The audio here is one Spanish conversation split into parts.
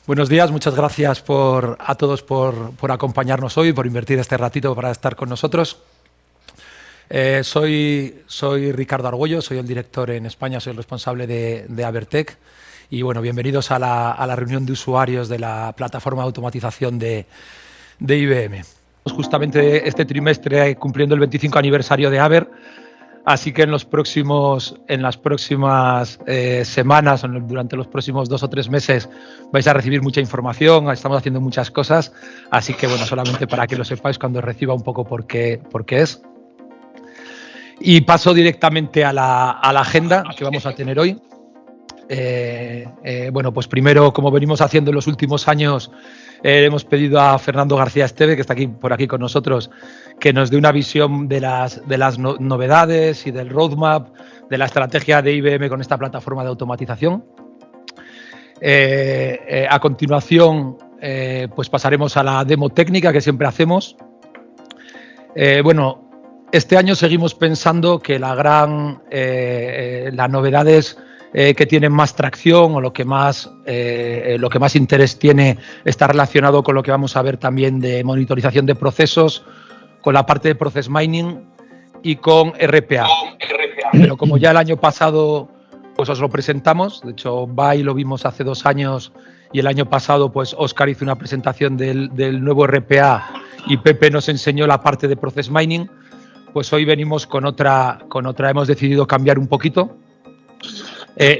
Buenos días, muchas gracias a todos por acompañarnos hoy, por invertir este ratito para estar con nosotros. Soy Ricardo Argüello, soy el director en España, soy el responsable de Abertec. Y bueno, bienvenidos a la reunión de usuarios de la plataforma de automatización de IBM. Justamente este trimestre cumpliendo el 25 aniversario de Aber. Así que en las próximas semanas, durante los próximos 2 o 3 meses, vais a recibir mucha información. Estamos haciendo muchas cosas. Así que, bueno, solamente para que lo sepáis cuando reciba un poco por qué es. Y paso directamente a la agenda que vamos a tener hoy. Bueno, pues primero, como venimos haciendo en los últimos años, hemos pedido a Fernando García Esteve, que está por aquí con nosotros, que nos dé una visión de las novedades y del roadmap, de la estrategia de IBM con esta plataforma de automatización. A continuación, pues pasaremos a la demo técnica que siempre hacemos. Bueno, este año seguimos pensando que las novedades que tienen más tracción o lo que más interés tiene está relacionado con lo que vamos a ver también de monitorización de procesos, con la parte de Process Mining y con RPA. Pero como ya el año pasado pues os lo presentamos, de hecho BAI lo vimos hace 2 años y el año pasado pues Óscar hizo una presentación del nuevo RPA y Pepe nos enseñó la parte de Process Mining, pues hoy venimos con otra, hemos decidido cambiar un poquito.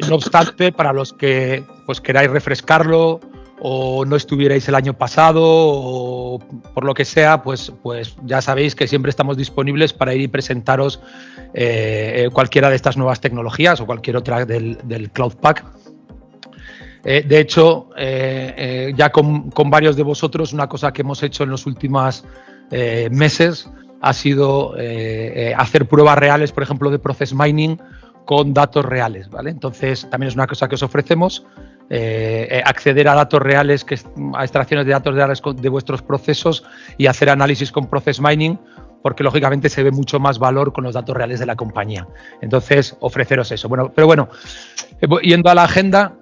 No obstante, para los que pues queráis refrescarlo o no estuvierais el año pasado o por lo que sea, pues ya sabéis que siempre estamos disponibles para ir y presentaros cualquiera de estas nuevas tecnologías o cualquier otra del Cloud Pak. De hecho, ya con varios de vosotros, una cosa que hemos hecho en los últimos meses ha sido hacer pruebas reales, por ejemplo, de Process Mining con datos reales, ¿vale? Entonces, también es una cosa que os ofrecemos, acceder a datos reales, a extracciones de datos reales de vuestros procesos y hacer análisis con Process Mining, porque lógicamente se ve mucho más valor con los datos reales de la compañía. Entonces, ofreceros eso. Bueno, pero bueno, yendo a la agenda,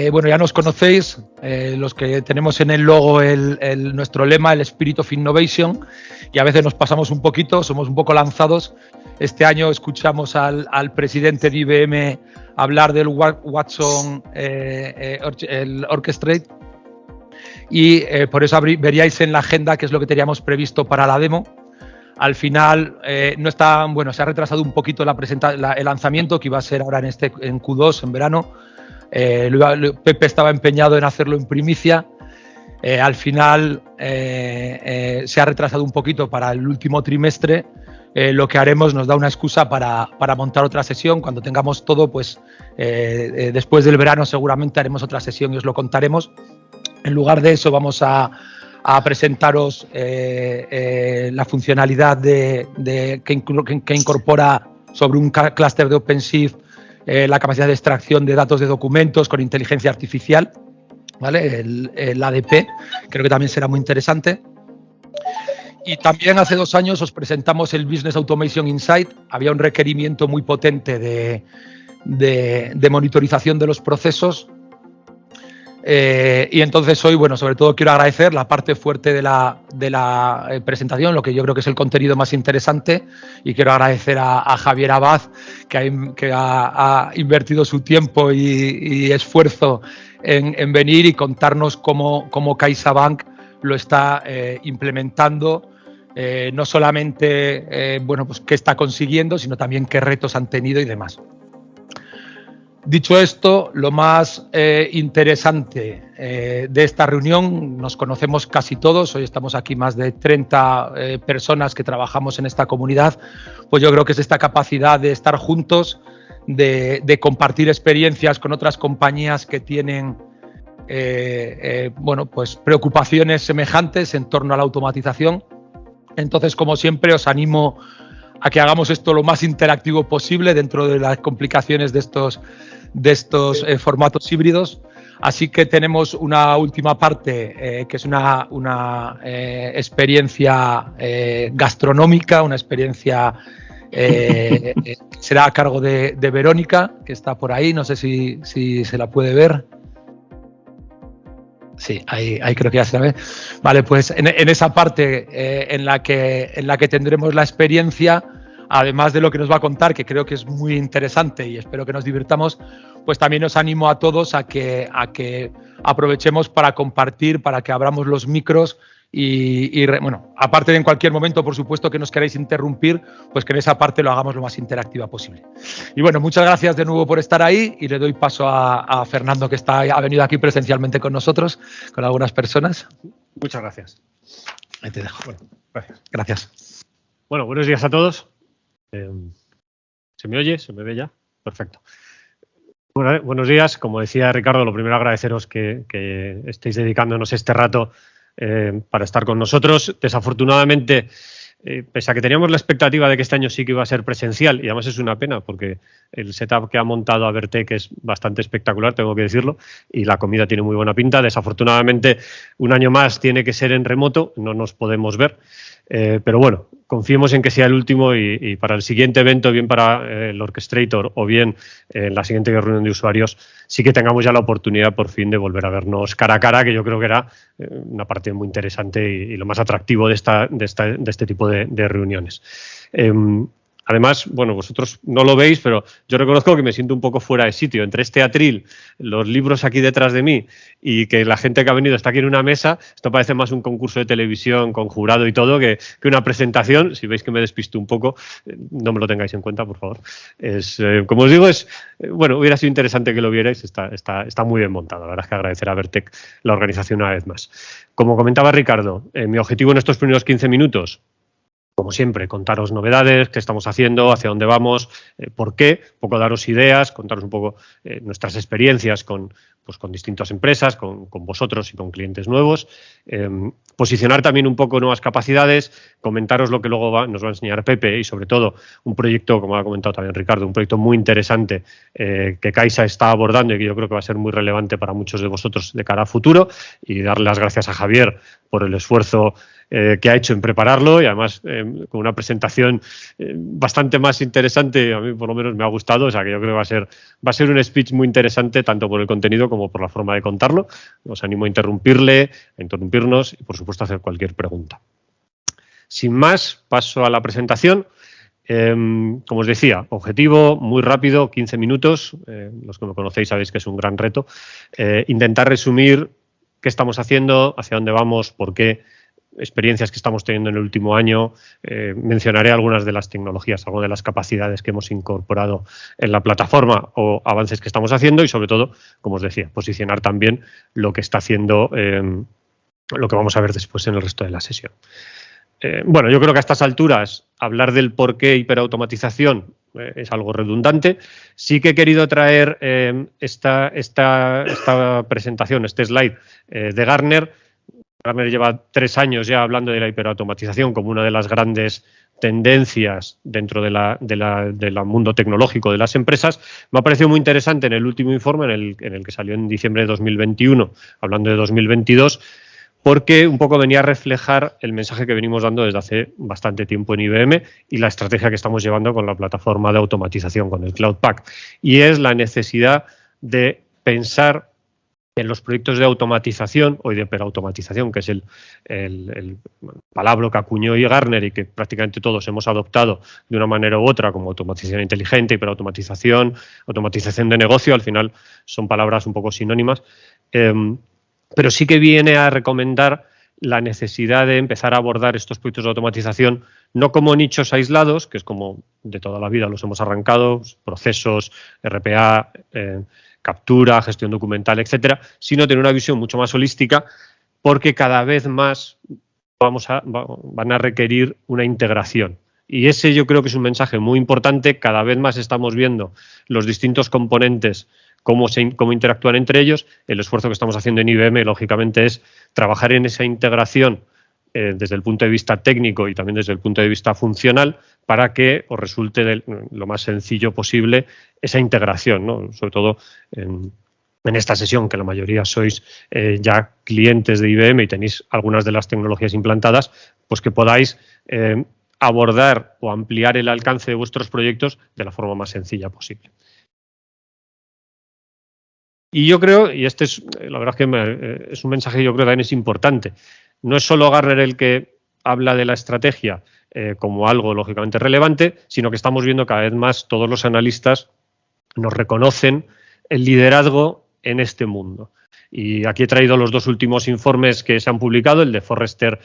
bueno, ya nos conocéis, los que tenemos en el logo nuestro lema, el Spirit of Innovation, y a veces nos pasamos un poquito, somos un poco lanzados. Este año escuchamos al presidente de IBM hablar del Watson el Orchestrate y por eso veríais en la agenda qué es lo que teníamos previsto para la demo. Al final no está, bueno, se ha retrasado un poquito el lanzamiento, que iba a ser ahora en Q2, en verano. Pepe estaba empeñado en hacerlo en primicia. Al final se ha retrasado un poquito para el último trimestre. Lo que haremos nos da una excusa para montar otra sesión. Cuando tengamos todo, pues después del verano seguramente haremos otra sesión y os lo contaremos. En lugar de eso vamos a presentaros la funcionalidad que incorpora sobre un clúster de OpenShift la capacidad de extracción de datos de documentos con inteligencia artificial, ¿vale? El ADP, creo que también será muy interesante. Y también hace 2 años os presentamos el Business Automation Insight. Había un requerimiento muy potente de monitorización de los procesos. Y entonces hoy, bueno, sobre todo quiero agradecer la parte fuerte de la presentación, lo que yo creo que es el contenido más interesante, y quiero agradecer a Javier Abad, que ha invertido su tiempo y esfuerzo en venir y contarnos cómo CaixaBank lo está implementando, no solamente bueno, pues qué está consiguiendo, sino también qué retos han tenido y demás. Dicho esto, lo más interesante de esta reunión, nos conocemos casi todos, hoy estamos aquí más de 30 personas que trabajamos en esta comunidad, pues yo creo que es esta capacidad de estar juntos, de compartir experiencias con otras compañías que tienen bueno, pues preocupaciones semejantes en torno a la automatización. Entonces, como siempre, os animo a que hagamos esto lo más interactivo posible dentro de las complicaciones de estos formatos híbridos. Así que tenemos una última parte que es una experiencia gastronómica, una experiencia que será a cargo de Verónica, que está por ahí, no sé si se la puede ver. Sí, ahí creo que ya se ve. Vale, pues en esa parte en la que tendremos la experiencia, además de lo que nos va a contar, que creo que es muy interesante y espero que nos divirtamos, pues también os animo a todos a que aprovechemos para compartir, para que abramos los micros bueno, aparte de en cualquier momento, por supuesto, que nos queráis interrumpir, pues que en esa parte lo hagamos lo más interactiva posible. Y bueno, muchas gracias de nuevo por estar ahí y le doy paso a Fernando, que ha venido aquí presencialmente con nosotros, con algunas personas. Muchas gracias. Ahí te dejo. Bueno, gracias. Gracias. Bueno, buenos días a todos. ¿Se me oye? ¿Se me ve ya? Perfecto. Bueno, buenos días. Como decía Ricardo, lo primero agradeceros que estéis dedicándonos este rato para estar con nosotros. Desafortunadamente, pese a que teníamos la expectativa de que este año sí que iba a ser presencial, y además es una pena porque el setup que ha montado Abertec es bastante espectacular, tengo que decirlo, y la comida tiene muy buena pinta. Desafortunadamente, un año más tiene que ser en remoto, no nos podemos ver. Pero bueno, confiemos en que sea el último y para el siguiente evento, bien para el Orchestrator o bien en la siguiente reunión de usuarios, sí que tengamos ya la oportunidad por fin de volver a vernos cara a cara, que yo creo que era una parte muy interesante y lo más atractivo de este tipo de reuniones. Además, bueno, vosotros no lo veis, pero yo reconozco que me siento un poco fuera de sitio. Entre este atril, los libros aquí detrás de mí y que la gente que ha venido está aquí en una mesa, esto parece más un concurso de televisión con jurado y todo que una presentación. Si veis que me despisto un poco, no me lo tengáis en cuenta, por favor. Como os digo, bueno, hubiera sido interesante que lo vierais. Está muy bien montado. La verdad es que agradecer a Abertec la organización una vez más. Como comentaba Ricardo, mi objetivo en estos primeros 15 minutos, como siempre, contaros novedades, qué estamos haciendo, hacia dónde vamos, por qué, un poco daros ideas, contaros un poco nuestras experiencias con distintas empresas, con vosotros y con clientes nuevos, posicionar también un poco nuevas capacidades, comentaros lo que luego nos va a enseñar Pepe y sobre todo un proyecto, como ha comentado también Ricardo, un proyecto muy interesante que Caixa está abordando y que yo creo que va a ser muy relevante para muchos de vosotros de cara a futuro, y darle las gracias a Javier por el esfuerzo que ha hecho en prepararlo y además con una presentación bastante más interesante. A mí por lo menos me ha gustado, o sea que yo creo que va a ser un speech muy interesante tanto por el contenido como por la forma de contarlo. Os animo a interrumpirnos y por supuesto a hacer cualquier pregunta. Sin más, paso a la presentación. Como os decía, objetivo muy rápido, 15 minutos. Los que me conocéis sabéis que es un gran reto. Intentar resumir qué estamos haciendo, hacia dónde vamos, por qué, experiencias que estamos teniendo en el último año. Mencionaré algunas de las tecnologías, algunas de las capacidades que hemos incorporado en la plataforma o avances que estamos haciendo y sobre todo, como os decía, posicionar también lo que está haciendo, lo que vamos a ver después en el resto de la sesión. Bueno, yo creo que a estas alturas hablar del por qué hiperautomatización es algo redundante. Sí que he querido traer esta presentación, este slide de Gartner. Gartner lleva 3 años ya hablando de la hiperautomatización como una de las grandes tendencias dentro del mundo tecnológico de las empresas. Me ha parecido muy interesante en el último informe, en el que salió en diciembre de 2021, hablando de 2022, porque un poco venía a reflejar el mensaje que venimos dando desde hace bastante tiempo en IBM y la estrategia que estamos llevando con la plataforma de automatización, con el Cloud Pak. Y es la necesidad de pensar en los proyectos de automatización o de hiperautomatización, que es el palabra que acuñó Gartner y que prácticamente todos hemos adoptado de una manera u otra, como automatización inteligente, hiperautomatización, automatización de negocio. Al final son palabras un poco sinónimas, pero sí que viene a recomendar la necesidad de empezar a abordar estos proyectos de automatización no como nichos aislados, que es como de toda la vida los hemos arrancado, procesos, RPA, captura, gestión documental, etcétera, sino tener una visión mucho más holística, porque cada vez más van a requerir una integración. Y ese yo creo que es un mensaje muy importante. Cada vez más estamos viendo los distintos componentes, cómo interactúan entre ellos. El esfuerzo que estamos haciendo en IBM, lógicamente, es trabajar en esa integración desde el punto de vista técnico y también desde el punto de vista funcional, para que os resulte lo más sencillo posible esa integración, ¿no? Sobre todo en esta sesión, que la mayoría sois ya clientes de IBM y tenéis algunas de las tecnologías implantadas, pues que podáis abordar o ampliar el alcance de vuestros proyectos de la forma más sencilla posible. Y yo creo, y este es, la verdad es que es un mensaje que yo creo que también es importante, no es solo Gartner el que habla de la estrategia como algo lógicamente relevante, sino que estamos viendo cada vez más todos los analistas nos reconocen el liderazgo en este mundo. Y aquí he traído los dos últimos informes que se han publicado, el de Forrester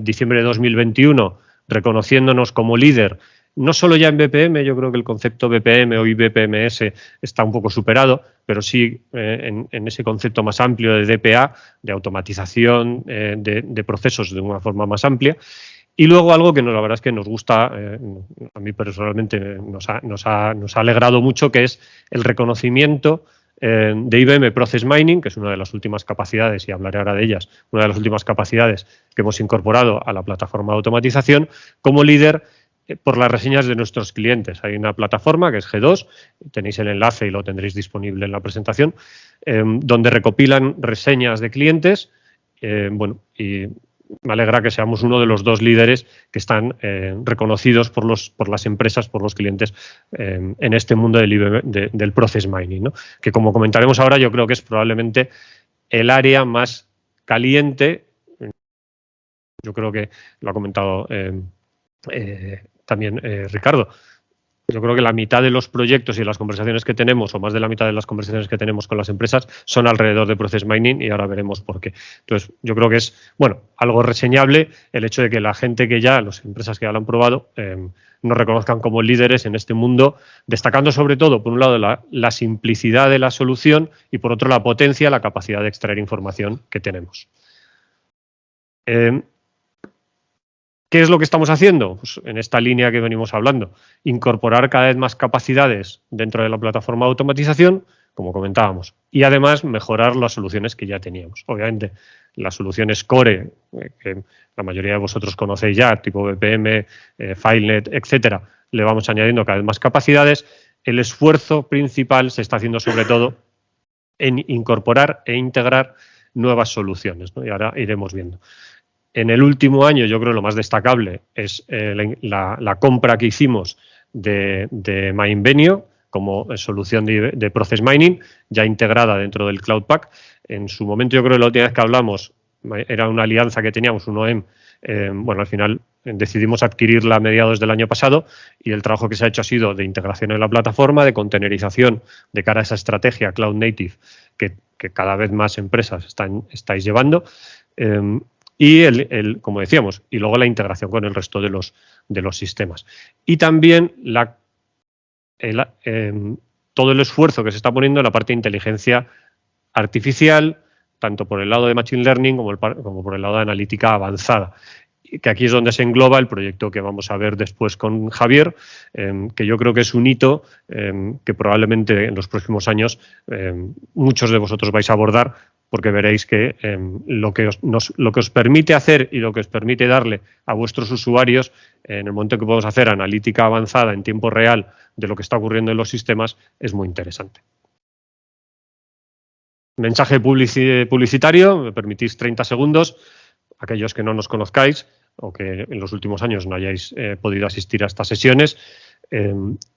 diciembre de 2021, reconociéndonos como líder, no solo ya en BPM, yo creo que el concepto BPM o IBPMS está un poco superado, pero sí en ese concepto más amplio de DPA, de automatización de procesos de una forma más amplia. Y luego algo que la verdad es que nos gusta, a mí personalmente nos ha alegrado mucho, que es el reconocimiento de IBM Process Mining, que es una de las últimas capacidades, y hablaré ahora de ellas, una de las últimas capacidades que hemos incorporado a la plataforma de automatización, como líder por las reseñas de nuestros clientes. Hay una plataforma que es G2, tenéis el enlace y lo tendréis disponible en la presentación, donde recopilan reseñas de clientes, bueno, y me alegra que seamos uno de los dos líderes que están reconocidos por las empresas, por los clientes en este mundo del process mining, ¿no? Que como comentaremos ahora, yo creo que es probablemente el área más caliente. Yo creo que lo ha comentado también Ricardo. Yo creo que la mitad de los proyectos y las conversaciones que tenemos, o más de la mitad de las conversaciones que tenemos con las empresas, son alrededor de Process Mining, y ahora veremos por qué. Entonces, yo creo que es, bueno, algo reseñable el hecho de que la gente que ya, las empresas que ya lo han probado, nos reconozcan como líderes en este mundo, destacando sobre todo, por un lado, la simplicidad de la solución y, por otro, la potencia, la capacidad de extraer información que tenemos. ¿Qué es lo que estamos haciendo? Pues en esta línea que venimos hablando, incorporar cada vez más capacidades dentro de la plataforma de automatización, como comentábamos, y además mejorar las soluciones que ya teníamos. Obviamente, las soluciones core, que la mayoría de vosotros conocéis ya, tipo BPM, FileNet, etcétera, le vamos añadiendo cada vez más capacidades. El esfuerzo principal se está haciendo sobre todo en incorporar e integrar nuevas soluciones, ¿no? Y ahora iremos viendo. En el último año, yo creo que lo más destacable es la compra que hicimos de Mindvenio como solución de Process Mining, ya integrada dentro del Cloud Pak. En su momento, yo creo que la última vez que hablamos era una alianza que teníamos, un OEM. Bueno, al final decidimos adquirirla a mediados del año pasado, y el trabajo que se ha hecho ha sido de integración en la plataforma, de containerización de cara a esa estrategia Cloud Native que cada vez más empresas estáis llevando. Y como decíamos, y luego la integración con el resto de los sistemas. Y también todo el esfuerzo que se está poniendo en la parte de inteligencia artificial, tanto por el lado de Machine Learning como por el lado de analítica avanzada. Que aquí es donde se engloba el proyecto que vamos a ver después con Javier, que yo creo que es un hito que probablemente en los próximos años muchos de vosotros vais a abordar, porque veréis que lo que os permite hacer y lo que os permite darle a vuestros usuarios en el momento que podemos hacer analítica avanzada en tiempo real de lo que está ocurriendo en los sistemas es muy interesante. Mensaje publicitario, me permitís 30 segundos. Aquellos que no nos conozcáis o que en los últimos años no hayáis podido asistir a estas sesiones,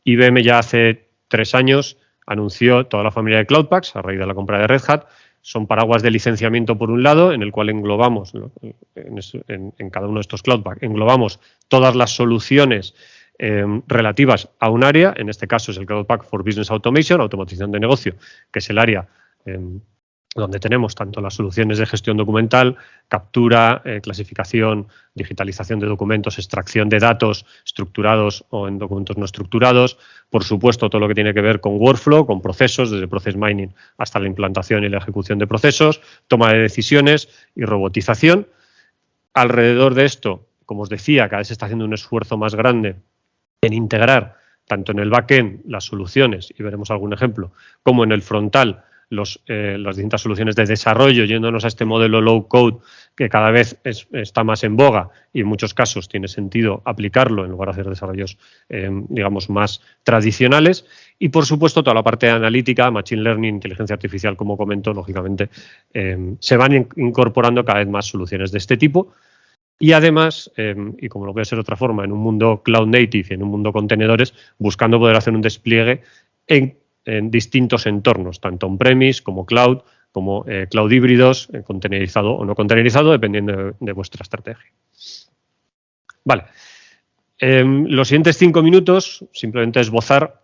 IBM ya hace 3 años anunció toda la familia de Cloud Paks a raíz de la compra de Red Hat. Son paraguas de licenciamiento por un lado, en el cual englobamos, en cada uno de estos Cloud Pak, englobamos todas las soluciones relativas a un área. En este caso es el Cloud Pak for Business Automation, automatización de negocio, que es el área donde tenemos tanto las soluciones de gestión documental, captura, clasificación, digitalización de documentos, extracción de datos estructurados o en documentos no estructurados, por supuesto todo lo que tiene que ver con workflow, con procesos, desde process mining hasta la implantación y la ejecución de procesos, toma de decisiones y robotización. Alrededor de esto, como os decía, cada vez se está haciendo un esfuerzo más grande en integrar tanto en el backend las soluciones, y veremos algún ejemplo, como en el frontal las distintas soluciones de desarrollo, yéndonos a este modelo low code que cada vez está más en boga y en muchos casos tiene sentido aplicarlo en lugar de hacer desarrollos digamos más tradicionales. Y por supuesto toda la parte de analítica, machine learning, inteligencia artificial, como comento, lógicamente se van incorporando cada vez más soluciones de este tipo. Y además, y como no puede ser de otra forma, en un mundo cloud native y en un mundo contenedores, buscando poder hacer un despliegue en en distintos entornos, tanto on-premise como cloud híbridos, containerizado o no containerizado, dependiendo de vuestra estrategia. Vale. Los siguientes 5 minutos, simplemente esbozar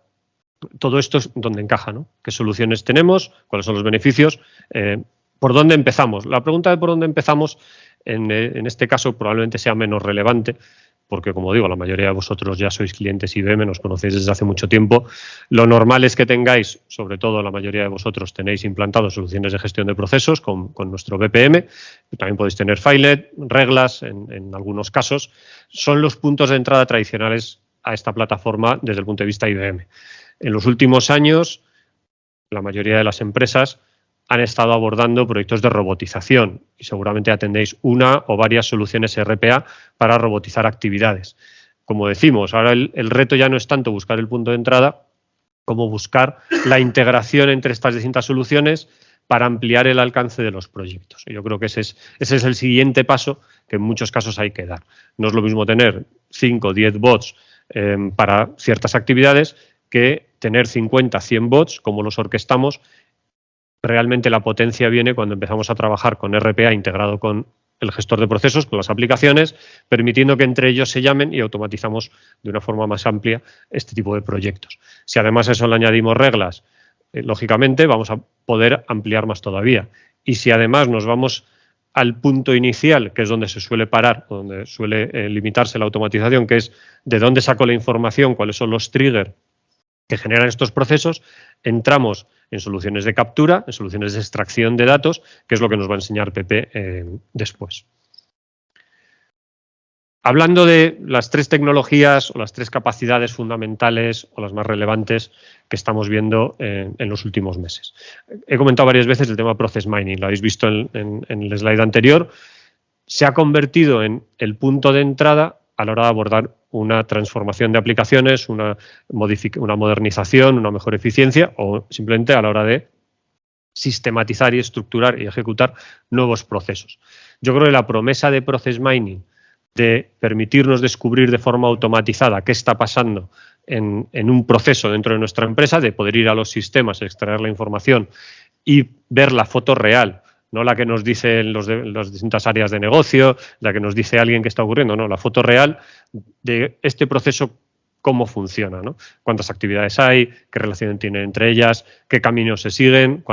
todo esto donde encaja, ¿no? ¿Qué soluciones tenemos? ¿Cuáles son los beneficios? ¿Por dónde empezamos? La pregunta de por dónde empezamos, en este caso, probablemente sea menos relevante, porque, como digo, la mayoría de vosotros ya sois clientes IBM, nos conocéis desde hace mucho tiempo. Lo normal es que tengáis, sobre todo la mayoría de vosotros, tenéis implantado soluciones de gestión de procesos con nuestro BPM. También podéis tener Filet, reglas, en algunos casos. Son los puntos de entrada tradicionales a esta plataforma desde el punto de vista IBM. En los últimos años, la mayoría de las empresas han estado abordando proyectos de robotización y seguramente atendéis una o varias soluciones RPA para robotizar actividades. Como decimos, ahora el reto ya no es tanto buscar el punto de entrada como buscar la integración entre estas distintas soluciones para ampliar el alcance de los proyectos. Y yo creo que ese es el siguiente paso que en muchos casos hay que dar. No es lo mismo tener 5 o 10 bots para ciertas actividades que tener 50, 100 bots, como los orquestamos. Realmente la potencia viene cuando empezamos a trabajar con RPA integrado con el gestor de procesos, con las aplicaciones, permitiendo que entre ellos se llamen y automatizamos de una forma más amplia este tipo de proyectos. Si además a eso le añadimos reglas, lógicamente vamos a poder ampliar más todavía. Y si además nos vamos al punto inicial, que es donde se suele parar, donde suele limitarse la automatización, que es de dónde saco la información, cuáles son los triggers que generan estos procesos, entramos en soluciones de captura, en soluciones de extracción de datos, que es lo que nos va a enseñar Pepe después. Hablando de las 3 tecnologías o las 3 capacidades fundamentales o las más relevantes que estamos viendo en los últimos meses. He comentado varias veces el tema Process Mining, lo habéis visto en el slide anterior. Se ha convertido en el punto de entrada a la hora de abordar una transformación de aplicaciones, una modernización, una mejor eficiencia o simplemente a la hora de sistematizar y estructurar y ejecutar nuevos procesos. Yo creo que la promesa de Process Mining, de permitirnos descubrir de forma automatizada qué está pasando en un proceso dentro de nuestra empresa, de poder ir a los sistemas, extraer la información y ver la foto real, no la que nos dicen las distintas áreas de negocio, la que nos dice alguien que está ocurriendo, no, la foto real de este proceso, cómo funciona, ¿no? Cuántas actividades hay, qué relación tienen entre ellas, qué caminos se siguen,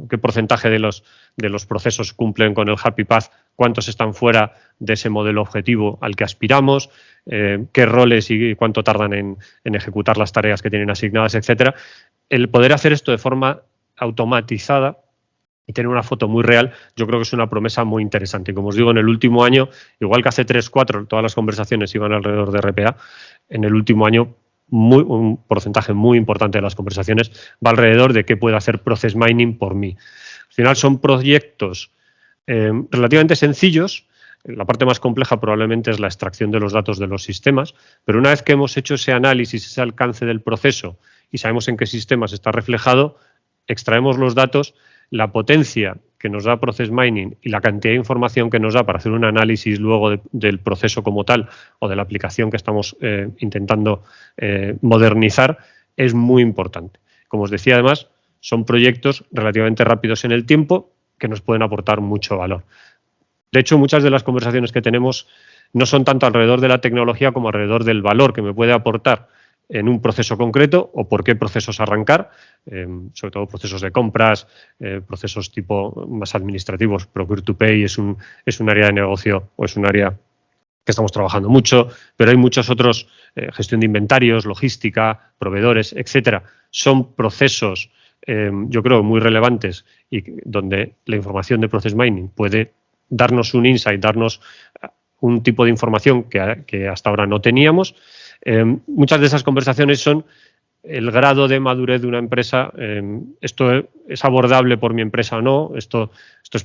qué porcentaje de los procesos cumplen con el Happy Path, cuántos están fuera de ese modelo objetivo al que aspiramos, qué roles y cuánto tardan en ejecutar las tareas que tienen asignadas, etcétera. El poder hacer esto de forma automatizada y tener una foto muy real, yo creo que es una promesa muy interesante. Y como os digo, en el último año, igual que hace 3, 4, todas las conversaciones iban alrededor de RPA, en el último año un porcentaje muy importante de las conversaciones va alrededor de qué puede hacer Process Mining por mí. Al final son proyectos relativamente sencillos. La parte más compleja probablemente es la extracción de los datos de los sistemas, pero una vez que hemos hecho ese análisis, ese alcance del proceso y sabemos en qué sistemas está reflejado, extraemos los datos. La potencia que nos da Process Mining y la cantidad de información que nos da para hacer un análisis luego del proceso como tal o de la aplicación que estamos intentando modernizar es muy importante. Como os decía, además, son proyectos relativamente rápidos en el tiempo que nos pueden aportar mucho valor. De hecho, muchas de las conversaciones que tenemos no son tanto alrededor de la tecnología como alrededor del valor que me puede aportar en un proceso concreto o por qué procesos arrancar, sobre todo procesos de compras, procesos tipo más administrativos. Procure to Pay es un área de negocio o es un área que estamos trabajando mucho, pero hay muchos otros, gestión de inventarios, logística, proveedores, etcétera. Son procesos, yo creo, muy relevantes y donde la información de Process Mining puede darnos un insight, darnos un tipo de información que hasta ahora no teníamos. Muchas de esas conversaciones son el grado de madurez de una empresa, esto es abordable por mi empresa o no, estos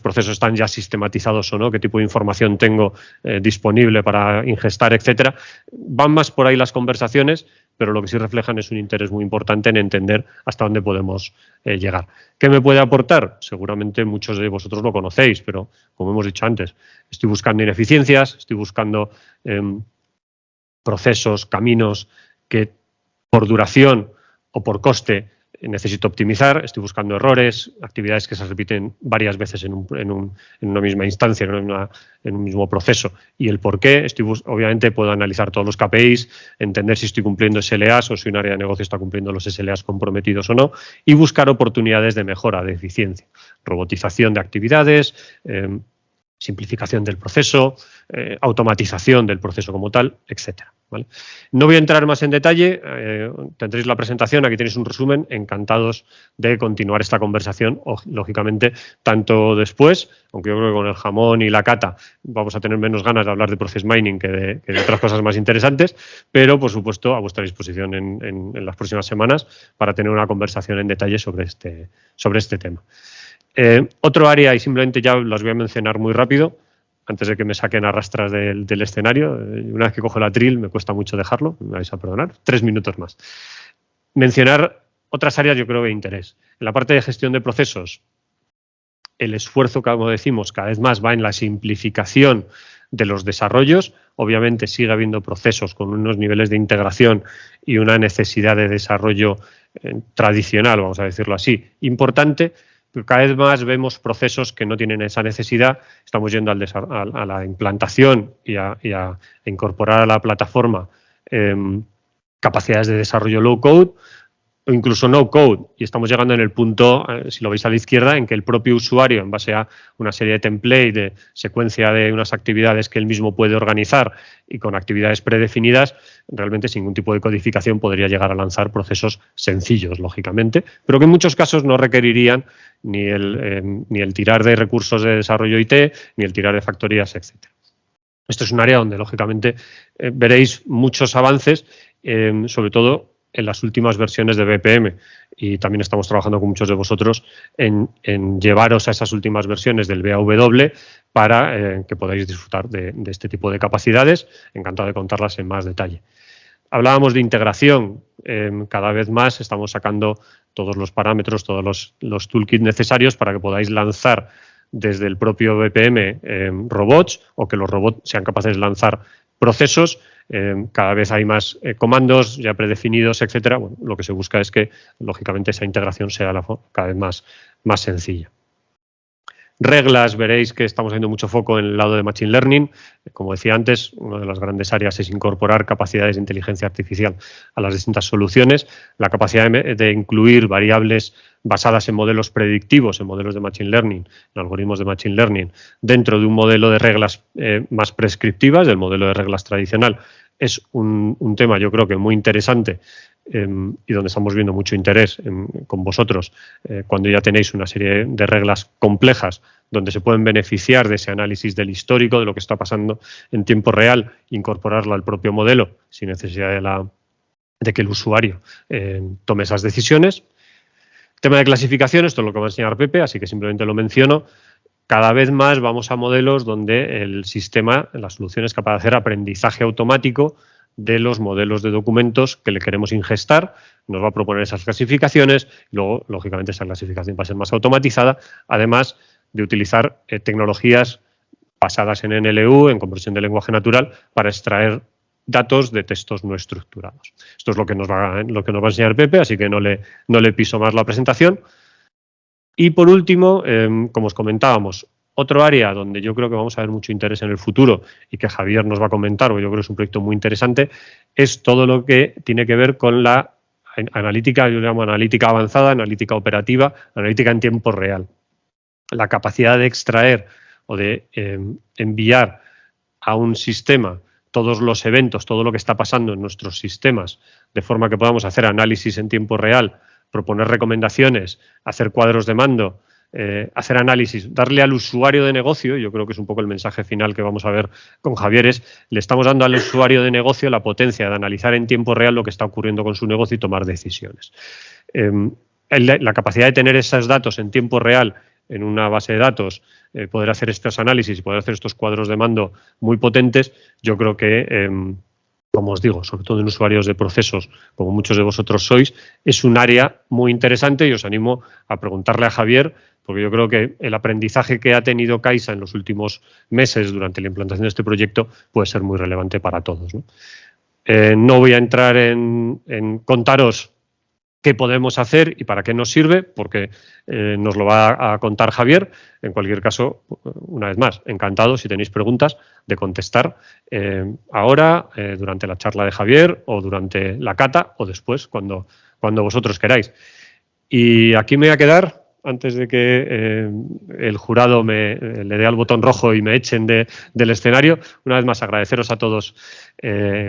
procesos están ya sistematizados o no, qué tipo de información tengo disponible para ingestar, etcétera. Van más por ahí las conversaciones, pero lo que sí reflejan es un interés muy importante en entender hasta dónde podemos llegar. ¿Qué me puede aportar? Seguramente muchos de vosotros lo conocéis, pero como hemos dicho antes, estoy buscando ineficiencias, estoy buscando procesos, caminos que por duración o por coste necesito optimizar, estoy buscando errores, actividades que se repiten varias veces en una misma instancia, en un mismo proceso. Y el por qué, obviamente puedo analizar todos los KPIs, entender si estoy cumpliendo SLAs o si un área de negocio está cumpliendo los SLAs comprometidos o no, y buscar oportunidades de mejora, de eficiencia, robotización de actividades, simplificación del proceso, automatización del proceso como tal, etcétera, ¿vale? No voy a entrar más en detalle, tendréis la presentación, aquí tenéis un resumen, encantados de continuar esta conversación, lógicamente, tanto después, aunque yo creo que con el jamón y la cata vamos a tener menos ganas de hablar de process mining que de otras cosas más interesantes, pero por supuesto a vuestra disposición en las próximas semanas para tener una conversación en detalle sobre este tema. Otro área, y simplemente ya las voy a mencionar muy rápido, antes de que me saquen a rastras del escenario. Una vez que cojo el atril me cuesta mucho dejarlo, me vais a perdonar, 3 minutos más. Mencionar otras áreas yo creo de interés. En la parte de gestión de procesos, el esfuerzo, como decimos, cada vez más va en la simplificación de los desarrollos. Obviamente sigue habiendo procesos con unos niveles de integración y una necesidad de desarrollo tradicional, vamos a decirlo así, importante. Pero cada vez más vemos procesos que no tienen esa necesidad. Estamos yendo a la implantación y a incorporar a la plataforma capacidades de desarrollo low code o incluso no code. Y estamos llegando en el punto, si lo veis a la izquierda, en que el propio usuario, en base a una serie de templates, de secuencia de unas actividades que él mismo puede organizar y con actividades predefinidas, realmente sin ningún tipo de codificación podría llegar a lanzar procesos sencillos, lógicamente, pero que en muchos casos no requerirían ni el tirar de recursos de desarrollo IT, ni el tirar de factorías, etc. Esto es un área donde, lógicamente, veréis muchos avances, sobre todo en las últimas versiones de BPM, y también estamos trabajando con muchos de vosotros en llevaros a esas últimas versiones del BAW para que podáis disfrutar de este tipo de capacidades. Encantado de contarlas en más detalle. Hablábamos de integración. Cada vez más estamos sacando todos los parámetros, todos los toolkits necesarios para que podáis lanzar desde el propio BPM robots, o que los robots sean capaces de lanzar procesos. Cada vez hay más comandos ya predefinidos, etcétera. Bueno, lo que se busca es que, lógicamente, esa integración sea cada vez más sencilla. Reglas, veréis que estamos haciendo mucho foco en el lado de Machine Learning. Como decía antes, una de las grandes áreas es incorporar capacidades de inteligencia artificial a las distintas soluciones. La capacidad de incluir variables basadas en modelos predictivos, en modelos de Machine Learning, en algoritmos de Machine Learning, dentro de un modelo de reglas más prescriptivas, del modelo de reglas tradicional, es un tema, yo creo que muy interesante, y donde estamos viendo mucho interés con vosotros, cuando ya tenéis una serie de reglas complejas donde se pueden beneficiar de ese análisis del histórico, de lo que está pasando en tiempo real, incorporarlo al propio modelo sin necesidad de que el usuario tome esas decisiones. Tema de clasificación, esto es lo que va a enseñar Pepe, así que simplemente lo menciono. Cada vez más vamos a modelos donde el sistema, la solución es capaz de hacer aprendizaje automático de los modelos de documentos que le queremos ingestar, nos va a proponer esas clasificaciones, luego, lógicamente, esa clasificación va a ser más automatizada, además de utilizar tecnologías basadas en NLU, en conversión de lenguaje natural, para extraer datos de textos no estructurados. Esto es lo que nos va a enseñar Pepe, así que no le piso más la presentación. Y por último, como os comentábamos, otro área donde yo creo que vamos a ver mucho interés en el futuro y que Javier nos va a comentar, porque yo creo que es un proyecto muy interesante, es todo lo que tiene que ver con la analítica, yo le llamo analítica avanzada, analítica operativa, analítica en tiempo real. La capacidad de extraer o de enviar a un sistema todos los eventos, todo lo que está pasando en nuestros sistemas, de forma que podamos hacer análisis en tiempo real, proponer recomendaciones, hacer cuadros de mando, hacer análisis, darle al usuario de negocio, yo creo que es un poco el mensaje final que vamos a ver con Javier, le estamos dando al usuario de negocio la potencia de analizar en tiempo real lo que está ocurriendo con su negocio y tomar decisiones. La capacidad de tener esos datos en tiempo real en una base de datos, poder hacer estos análisis y poder hacer estos cuadros de mando muy potentes, yo creo que, como os digo, sobre todo en usuarios de procesos, como muchos de vosotros sois, es un área muy interesante y os animo a preguntarle a Javier, porque yo creo que el aprendizaje que ha tenido Caixa en los últimos meses durante la implantación de este proyecto puede ser muy relevante para todos, ¿no? No voy a entrar en contaros qué podemos hacer y para qué nos sirve, porque nos lo va a contar Javier. En cualquier caso, una vez más, encantado si tenéis preguntas de contestar ahora, durante la charla de Javier o durante la cata o después, cuando vosotros queráis. Y aquí me voy a quedar antes de que el jurado le dé al botón rojo y me echen del escenario. Una vez más, agradeceros a todos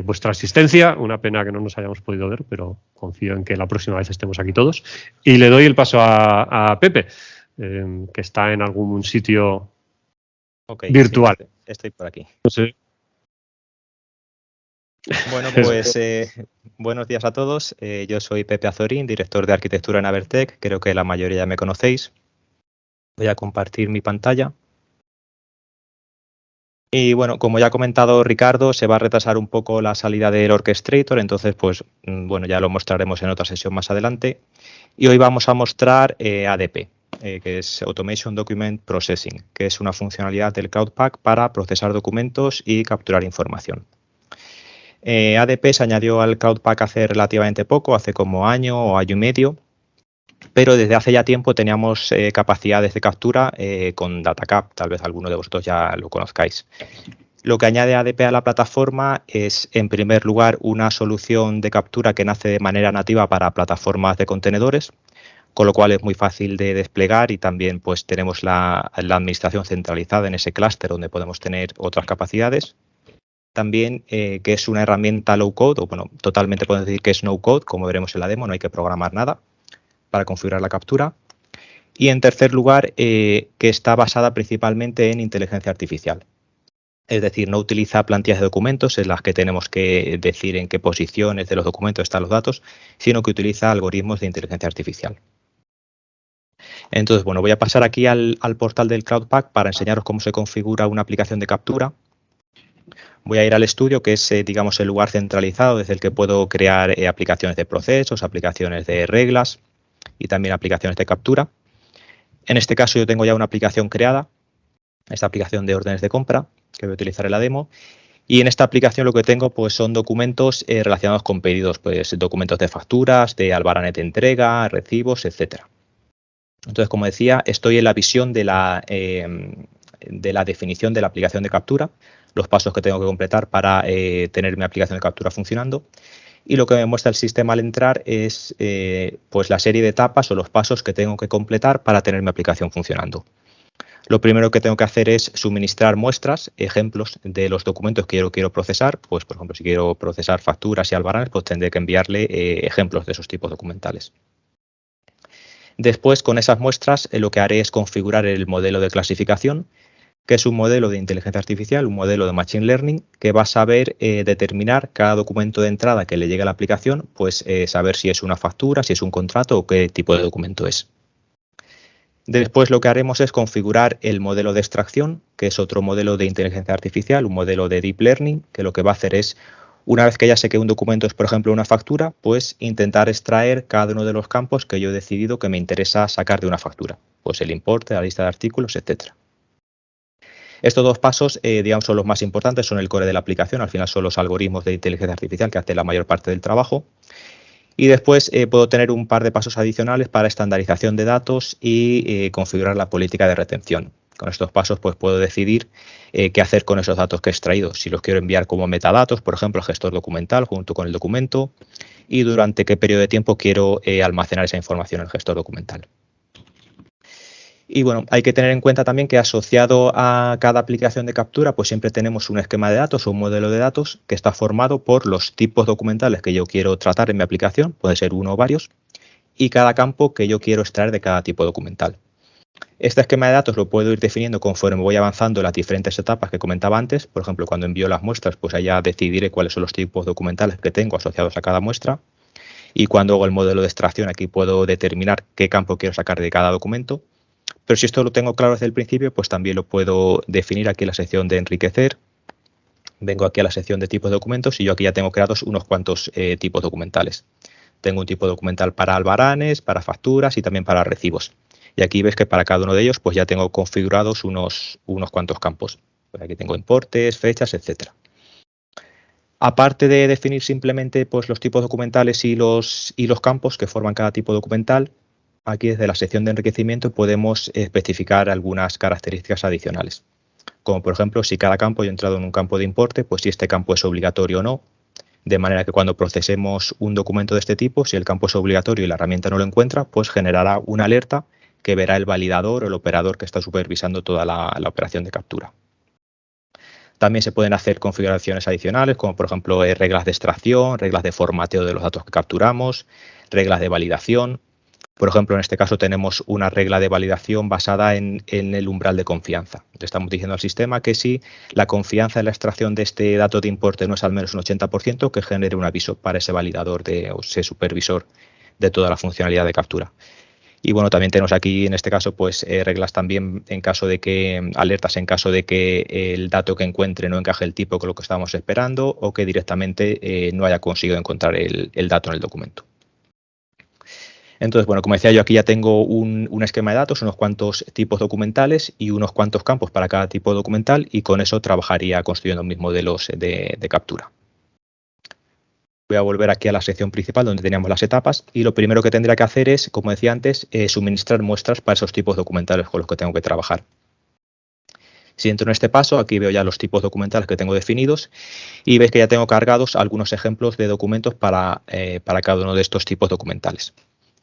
vuestra asistencia. Una pena que no nos hayamos podido ver, pero confío en que la próxima vez estemos aquí todos. Y le doy el paso a Pepe, que está en algún sitio virtual. Sí, estoy por aquí. No sé. Bueno, pues buenos días a todos. Yo soy Pepe Azorín, director de arquitectura en Abertec. Creo que la mayoría ya me conocéis. Voy a compartir mi pantalla. Y bueno, como ya ha comentado Ricardo, se va a retrasar un poco la salida del Orchestrator, entonces pues bueno, ya lo mostraremos en otra sesión más adelante. Y hoy vamos a mostrar ADP, que es Automation Document Processing, que es una funcionalidad del Cloud Pak para procesar documentos y capturar información. ADP se añadió al Cloud Pak hace relativamente poco, hace como año o año y medio, pero desde hace ya tiempo teníamos capacidades de captura con DataCap, tal vez alguno de vosotros ya lo conozcáis. Lo que añade ADP a la plataforma es, en primer lugar, una solución de captura que nace de manera nativa para plataformas de contenedores, con lo cual es muy fácil de desplegar y también pues tenemos la administración centralizada en ese clúster donde podemos tener otras capacidades. También que es una herramienta low code, o bueno, totalmente podemos decir que es no code, como veremos en la demo, no hay que programar nada para configurar la captura. Y en tercer lugar, que está basada principalmente en inteligencia artificial. Es decir, no utiliza plantillas de documentos en las que tenemos que decir en qué posiciones de los documentos están los datos, sino que utiliza algoritmos de inteligencia artificial. Entonces, bueno, voy a pasar aquí al portal del Cloud Pak para enseñaros cómo se configura una aplicación de captura. Voy a ir al estudio, que es, digamos, el lugar centralizado desde el que puedo crear aplicaciones de procesos, aplicaciones de reglas y también aplicaciones de captura. En este caso yo tengo ya una aplicación creada, esta aplicación de órdenes de compra, que voy a utilizar en la demo. Y en esta aplicación lo que tengo pues son documentos relacionados con pedidos, pues documentos de facturas, de albaranes de entrega, recibos, etcétera. Entonces, como decía, estoy en la visión de la definición de la aplicación de captura, los pasos que tengo que completar para tener mi aplicación de captura funcionando. Y lo que me muestra el sistema al entrar es pues la serie de etapas o los pasos que tengo que completar para tener mi aplicación funcionando. Lo primero que tengo que hacer es suministrar muestras, ejemplos de los documentos que yo quiero procesar. Pues, por ejemplo, si quiero procesar facturas y albaranes, pues tendré que enviarle ejemplos de esos tipos documentales. Después, con esas muestras, lo que haré es configurar el modelo de clasificación, que es un modelo de inteligencia artificial, un modelo de Machine Learning, que va a saber determinar cada documento de entrada que le llegue a la aplicación, pues saber si es una factura, si es un contrato o qué tipo de documento es. Después lo que haremos es configurar el modelo de extracción, que es otro modelo de inteligencia artificial, un modelo de Deep Learning, que lo que va a hacer es, una vez que ya sé que un documento es, por ejemplo, una factura, pues intentar extraer cada uno de los campos que yo he decidido que me interesa sacar de una factura. Pues el importe, la lista de artículos, etcétera. Estos dos pasos, digamos, son los más importantes, son el core de la aplicación, al final son los algoritmos de inteligencia artificial que hacen la mayor parte del trabajo. Y después puedo tener un par de pasos adicionales para estandarización de datos y configurar la política de retención. Con estos pasos pues puedo decidir qué hacer con esos datos que he extraído. Si los quiero enviar como metadatos, por ejemplo, al gestor documental junto con el documento, y durante qué periodo de tiempo quiero almacenar esa información en el gestor documental. Y bueno, hay que tener en cuenta también que asociado a cada aplicación de captura, pues siempre tenemos un esquema de datos o un modelo de datos que está formado por los tipos documentales que yo quiero tratar en mi aplicación, puede ser uno o varios, y cada campo que yo quiero extraer de cada tipo documental. Este esquema de datos lo puedo ir definiendo conforme voy avanzando en las diferentes etapas que comentaba antes. Por ejemplo, cuando envío las muestras, pues allá decidiré cuáles son los tipos documentales que tengo asociados a cada muestra. Y cuando hago el modelo de extracción, aquí puedo determinar qué campo quiero sacar de cada documento. Pero si esto lo tengo claro desde el principio, pues también lo puedo definir aquí en la sección de enriquecer. Vengo aquí a la sección de tipos de documentos y yo aquí ya tengo creados unos cuantos tipos documentales. Tengo un tipo documental para albaranes, para facturas y también para recibos. Y aquí ves que para cada uno de ellos pues ya tengo configurados unos cuantos campos. Pues aquí tengo importes, fechas, etcétera. Aparte de definir simplemente pues, los tipos documentales y los campos que forman cada tipo documental, aquí desde la sección de enriquecimiento podemos especificar algunas características adicionales. Como por ejemplo, si cada campo, yo he entrado en un campo de importe, pues si este campo es obligatorio o no, de manera que cuando procesemos un documento de este tipo, si el campo es obligatorio y la herramienta no lo encuentra, pues generará una alerta que verá el validador o el operador que está supervisando toda la operación de captura. También se pueden hacer configuraciones adicionales, como por ejemplo reglas de extracción, reglas de formateo de los datos que capturamos, reglas de validación. Por ejemplo, en este caso tenemos una regla de validación basada en el umbral de confianza. Le estamos diciendo al sistema que si la confianza en la extracción de este dato de importe no es al menos un 80%, que genere un aviso para ese validador o ese supervisor de toda la funcionalidad de captura. Y bueno, también tenemos aquí en este caso pues reglas también en caso de que, alertas en caso de que el dato que encuentre no encaje el tipo con lo que estábamos esperando o que directamente no haya conseguido encontrar el dato en el documento. Entonces, bueno, como decía yo, aquí ya tengo un esquema de datos, unos cuantos tipos documentales y unos cuantos campos para cada tipo documental y con eso trabajaría construyendo mis modelos de captura. Voy a volver aquí a la sección principal donde teníamos las etapas y lo primero que tendría que hacer es, como decía antes, suministrar muestras para esos tipos documentales con los que tengo que trabajar. Si entro en este paso, aquí veo ya los tipos documentales que tengo definidos y veis que ya tengo cargados algunos ejemplos de documentos para cada uno de estos tipos documentales.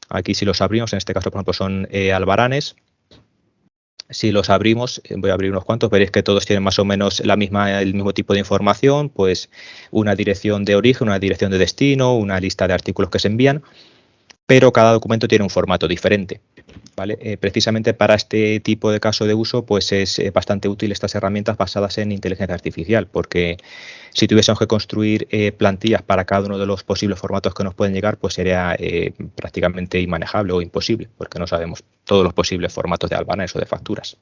Aquí si los abrimos, en este caso por ejemplo son albaranes. Si los abrimos, voy a abrir unos cuantos, veréis que todos tienen más o menos el mismo tipo de información, pues una dirección de origen, una dirección de destino, una lista de artículos que se envían, pero cada documento tiene un formato diferente. ¿Vale? Precisamente para este tipo de caso de uso, pues es bastante útil estas herramientas basadas en inteligencia artificial, porque si tuviésemos que construir plantillas para cada uno de los posibles formatos que nos pueden llegar, pues sería prácticamente inmanejable o imposible, porque no sabemos todos los posibles formatos de albanes o de facturas.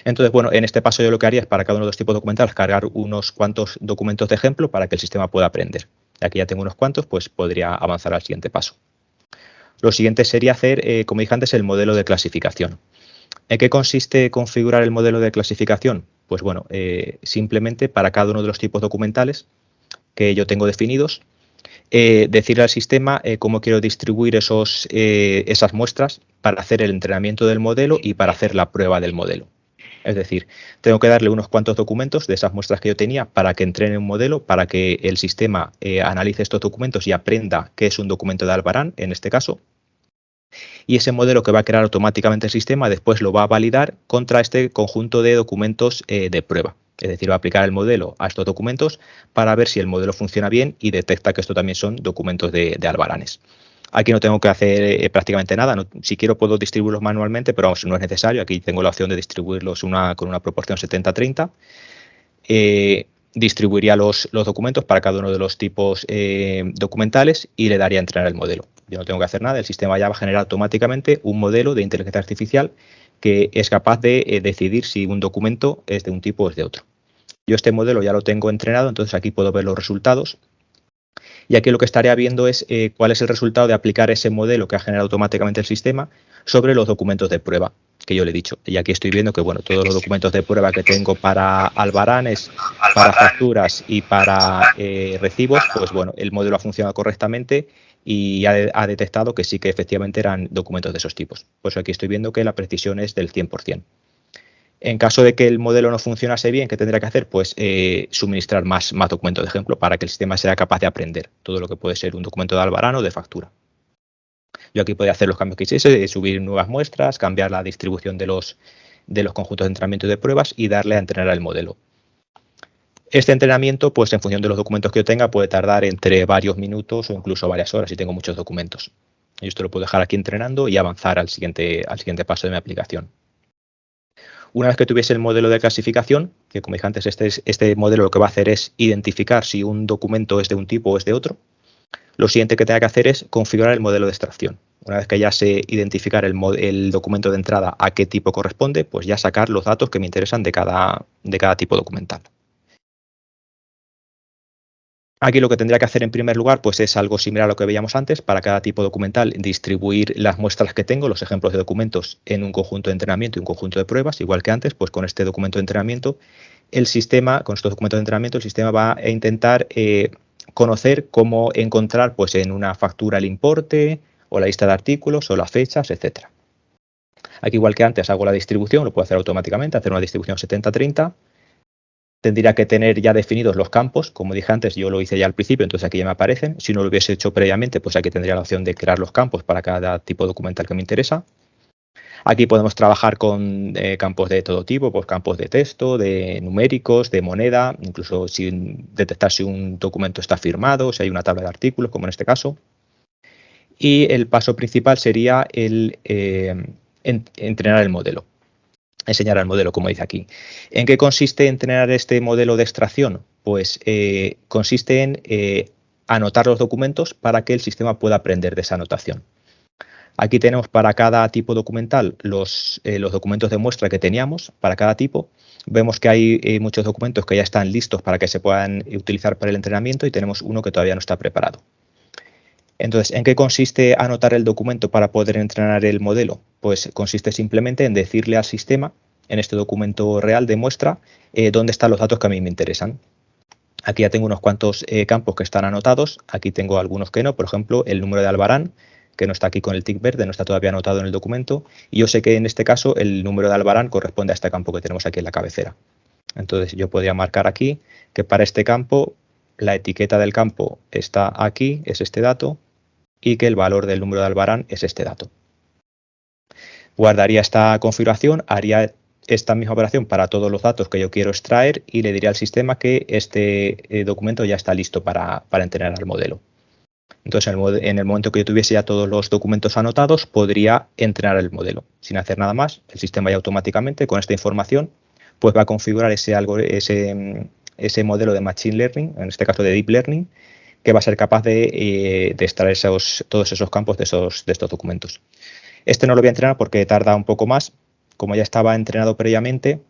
Entonces, bueno, en este paso yo lo que haría es para cada uno de los tipos documentales cargar unos cuantos documentos de ejemplo para que el sistema pueda aprender. Aquí ya tengo unos cuantos, pues podría avanzar al siguiente paso. Lo siguiente sería hacer, como dije antes, el modelo de clasificación. ¿En qué consiste configurar el modelo de clasificación? Pues bueno, simplemente para cada uno de los tipos documentales que yo tengo definidos, decirle al sistema cómo quiero distribuir esas muestras para hacer el entrenamiento del modelo y para hacer la prueba del modelo. Es decir, tengo que darle unos cuantos documentos de esas muestras que yo tenía para que entrene un modelo, para que el sistema analice estos documentos y aprenda qué es un documento de Albarán, en este caso. Y ese modelo que va a crear automáticamente el sistema después lo va a validar contra este conjunto de documentos de prueba. Es decir, va a aplicar el modelo a estos documentos para ver si el modelo funciona bien y detecta que esto también son documentos de albaranes. Aquí no tengo que hacer prácticamente nada. Si quiero puedo distribuirlos manualmente, pero vamos, no es necesario. Aquí tengo la opción de distribuirlos con una proporción 70-30. Distribuiría los documentos para cada uno de los tipos documentales y le daría a entrenar el modelo. Yo no tengo que hacer nada. El sistema ya va a generar automáticamente un modelo de inteligencia artificial que es capaz de decidir si un documento es de un tipo o es de otro. Yo este modelo ya lo tengo entrenado, entonces aquí puedo ver los resultados. Y aquí lo que estaría viendo es cuál es el resultado de aplicar ese modelo que ha generado automáticamente el sistema sobre los documentos de prueba que yo le he dicho. Y aquí estoy viendo que bueno, todos los documentos de prueba que tengo para albaranes, para facturas y para recibos, pues bueno, el modelo ha funcionado correctamente y ha detectado que sí que efectivamente eran documentos de esos tipos. Pues aquí estoy viendo que la precisión es del 100%. En caso de que el modelo no funcionase bien, ¿qué tendría que hacer? Pues suministrar más documentos de ejemplo para que el sistema sea capaz de aprender todo lo que puede ser un documento de Albarán o de factura. Yo aquí podría hacer los cambios que hiciese, subir nuevas muestras, cambiar la distribución de los conjuntos de entrenamiento y de pruebas y darle a entrenar el modelo. Este entrenamiento, pues en función de los documentos que yo tenga, puede tardar entre varios minutos o incluso varias horas si tengo muchos documentos. Yo esto lo puedo dejar aquí entrenando y avanzar al siguiente paso de mi aplicación. Una vez que tuviese el modelo de clasificación, que como dije antes, este modelo lo que va a hacer es identificar si un documento es de un tipo o es de otro, lo siguiente que tenga que hacer es configurar el modelo de extracción. Una vez que ya sé identificar el documento de entrada a qué tipo corresponde, pues ya sacar los datos que me interesan de cada tipo documental. Aquí lo que tendría que hacer en primer lugar pues es algo similar a lo que veíamos antes. Para cada tipo documental distribuir las muestras que tengo, los ejemplos de documentos, en un conjunto de entrenamiento y un conjunto de pruebas. Igual que antes, pues con este documento de entrenamiento el sistema, con estos documentos de entrenamiento, el sistema va a intentar conocer cómo encontrar pues, en una factura el importe o la lista de artículos o las fechas, etcétera. Aquí, igual que antes, hago la distribución, lo puedo hacer automáticamente, hacer una distribución 70-30. Tendría que tener ya definidos los campos, como dije antes, yo lo hice ya al principio, entonces aquí ya me aparecen. Si no lo hubiese hecho previamente, pues aquí tendría la opción de crear los campos para cada tipo documental que me interesa. Aquí podemos trabajar con campos de todo tipo, pues campos de texto, de numéricos, de moneda, incluso detectar si un documento está firmado, si hay una tabla de artículos, como en este caso. Y el paso principal sería el entrenar el modelo, enseñar al modelo, como dice aquí. ¿En qué consiste entrenar este modelo de extracción? Pues consiste en anotar los documentos para que el sistema pueda aprender de esa anotación. Aquí tenemos para cada tipo documental los documentos de muestra que teníamos para cada tipo. Vemos que hay muchos documentos que ya están listos para que se puedan utilizar para el entrenamiento y tenemos uno que todavía no está preparado. Entonces, ¿en qué consiste anotar el documento para poder entrenar el modelo? Pues consiste simplemente en decirle al sistema, en este documento real de muestra, dónde están los datos que a mí me interesan. Aquí ya tengo unos cuantos campos que están anotados, aquí tengo algunos que no, por ejemplo, el número de Albarán, que no está aquí con el tic verde, no está todavía anotado en el documento, y yo sé que en este caso el número de Albarán corresponde a este campo que tenemos aquí en la cabecera. Entonces yo podría marcar aquí que para este campo la etiqueta del campo está aquí, es este dato, y que el valor del número de Albarán es este dato. Guardaría esta configuración, haría esta misma operación para todos los datos que yo quiero extraer y le diría al sistema que este documento ya está listo para entrenar al modelo. Entonces, en el momento que yo tuviese ya todos los documentos anotados, podría entrenar el modelo. Sin hacer nada más, el sistema ya automáticamente, con esta información, pues va a configurar ese modelo de Machine Learning, en este caso de Deep Learning, que va a ser capaz de extraer todos esos campos de estos documentos. Este no lo voy a entrenar porque tarda un poco más. Como ya estaba entrenado previamente,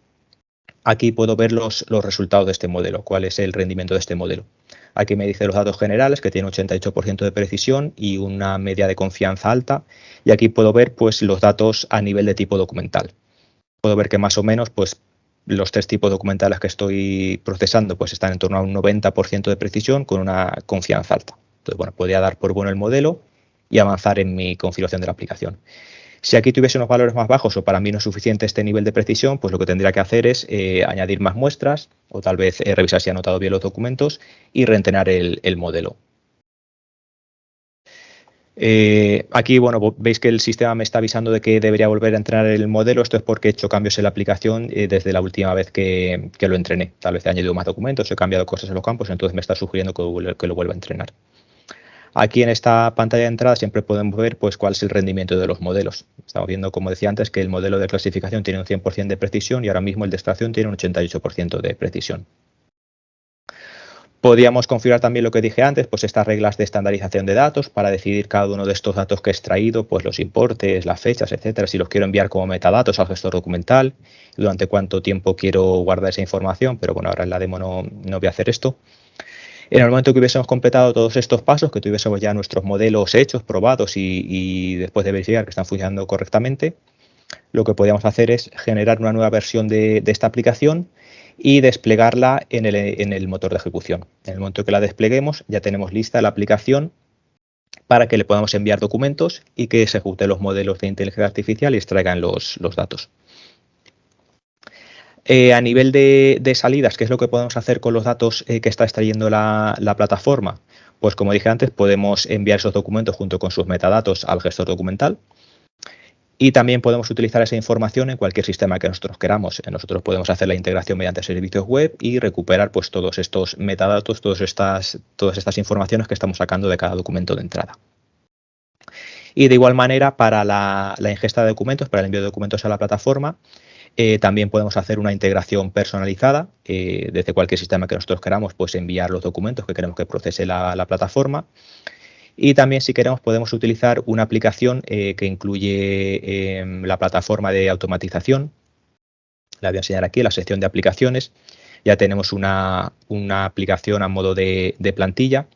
aquí puedo ver los resultados de este modelo, cuál es el rendimiento de este modelo. Aquí me dice los datos generales, que tiene 88% de precisión y una media de confianza alta. Y aquí puedo ver pues, los datos a nivel de tipo documental. Puedo ver que más o menos pues, los 3 tipos documentales que estoy procesando pues, están en torno a un 90% de precisión con una confianza alta. Entonces, bueno, podría dar por bueno el modelo y avanzar en mi configuración de la aplicación. Si aquí tuviese unos valores más bajos o para mí no es suficiente este nivel de precisión, pues lo que tendría que hacer es añadir más muestras o tal vez revisar si ha anotado bien los documentos y reentrenar el modelo. Aquí, bueno, veis que el sistema me está avisando de que debería volver a entrenar el modelo. Esto es porque he hecho cambios en la aplicación desde la última vez que lo entrené. Tal vez he añadido más documentos, he cambiado cosas en los campos, entonces me está sugiriendo que lo vuelva a entrenar. Aquí en esta pantalla de entrada siempre podemos ver pues, cuál es el rendimiento de los modelos. Estamos viendo, como decía antes, que el modelo de clasificación tiene un 100% de precisión y ahora mismo el de extracción tiene un 88% de precisión. Podríamos configurar también lo que dije antes, pues estas reglas de estandarización de datos para decidir cada uno de estos datos que he extraído, pues los importes, las fechas, etcétera, si los quiero enviar como metadatos al gestor documental, durante cuánto tiempo quiero guardar esa información, pero bueno, ahora en la demo no voy a hacer esto. En el momento que hubiésemos completado todos estos pasos, que tuviésemos ya nuestros modelos hechos, probados y después de verificar que están funcionando correctamente, lo que podríamos hacer es generar una nueva versión de esta aplicación y desplegarla en el motor de ejecución. En el momento que la despleguemos, ya tenemos lista la aplicación para que le podamos enviar documentos y que se ejecuten los modelos de inteligencia artificial y extraigan los datos. A nivel de salidas, ¿qué es lo que podemos hacer con los datos que está extrayendo la plataforma? Pues como dije antes, podemos enviar esos documentos junto con sus metadatos al gestor documental y también podemos utilizar esa información en cualquier sistema que nosotros queramos. Nosotros podemos hacer la integración mediante servicios web y recuperar pues, todos estos metadatos, todas estas informaciones que estamos sacando de cada documento de entrada. Y de igual manera, para la ingesta de documentos, para el envío de documentos a la plataforma, también podemos hacer una integración personalizada desde cualquier sistema que nosotros queramos, pues enviar los documentos que queremos que procese la plataforma. Y también, si queremos, podemos utilizar una aplicación que incluye la plataforma de automatización. La voy a enseñar aquí en la sección de aplicaciones. Ya tenemos una aplicación a modo de plantilla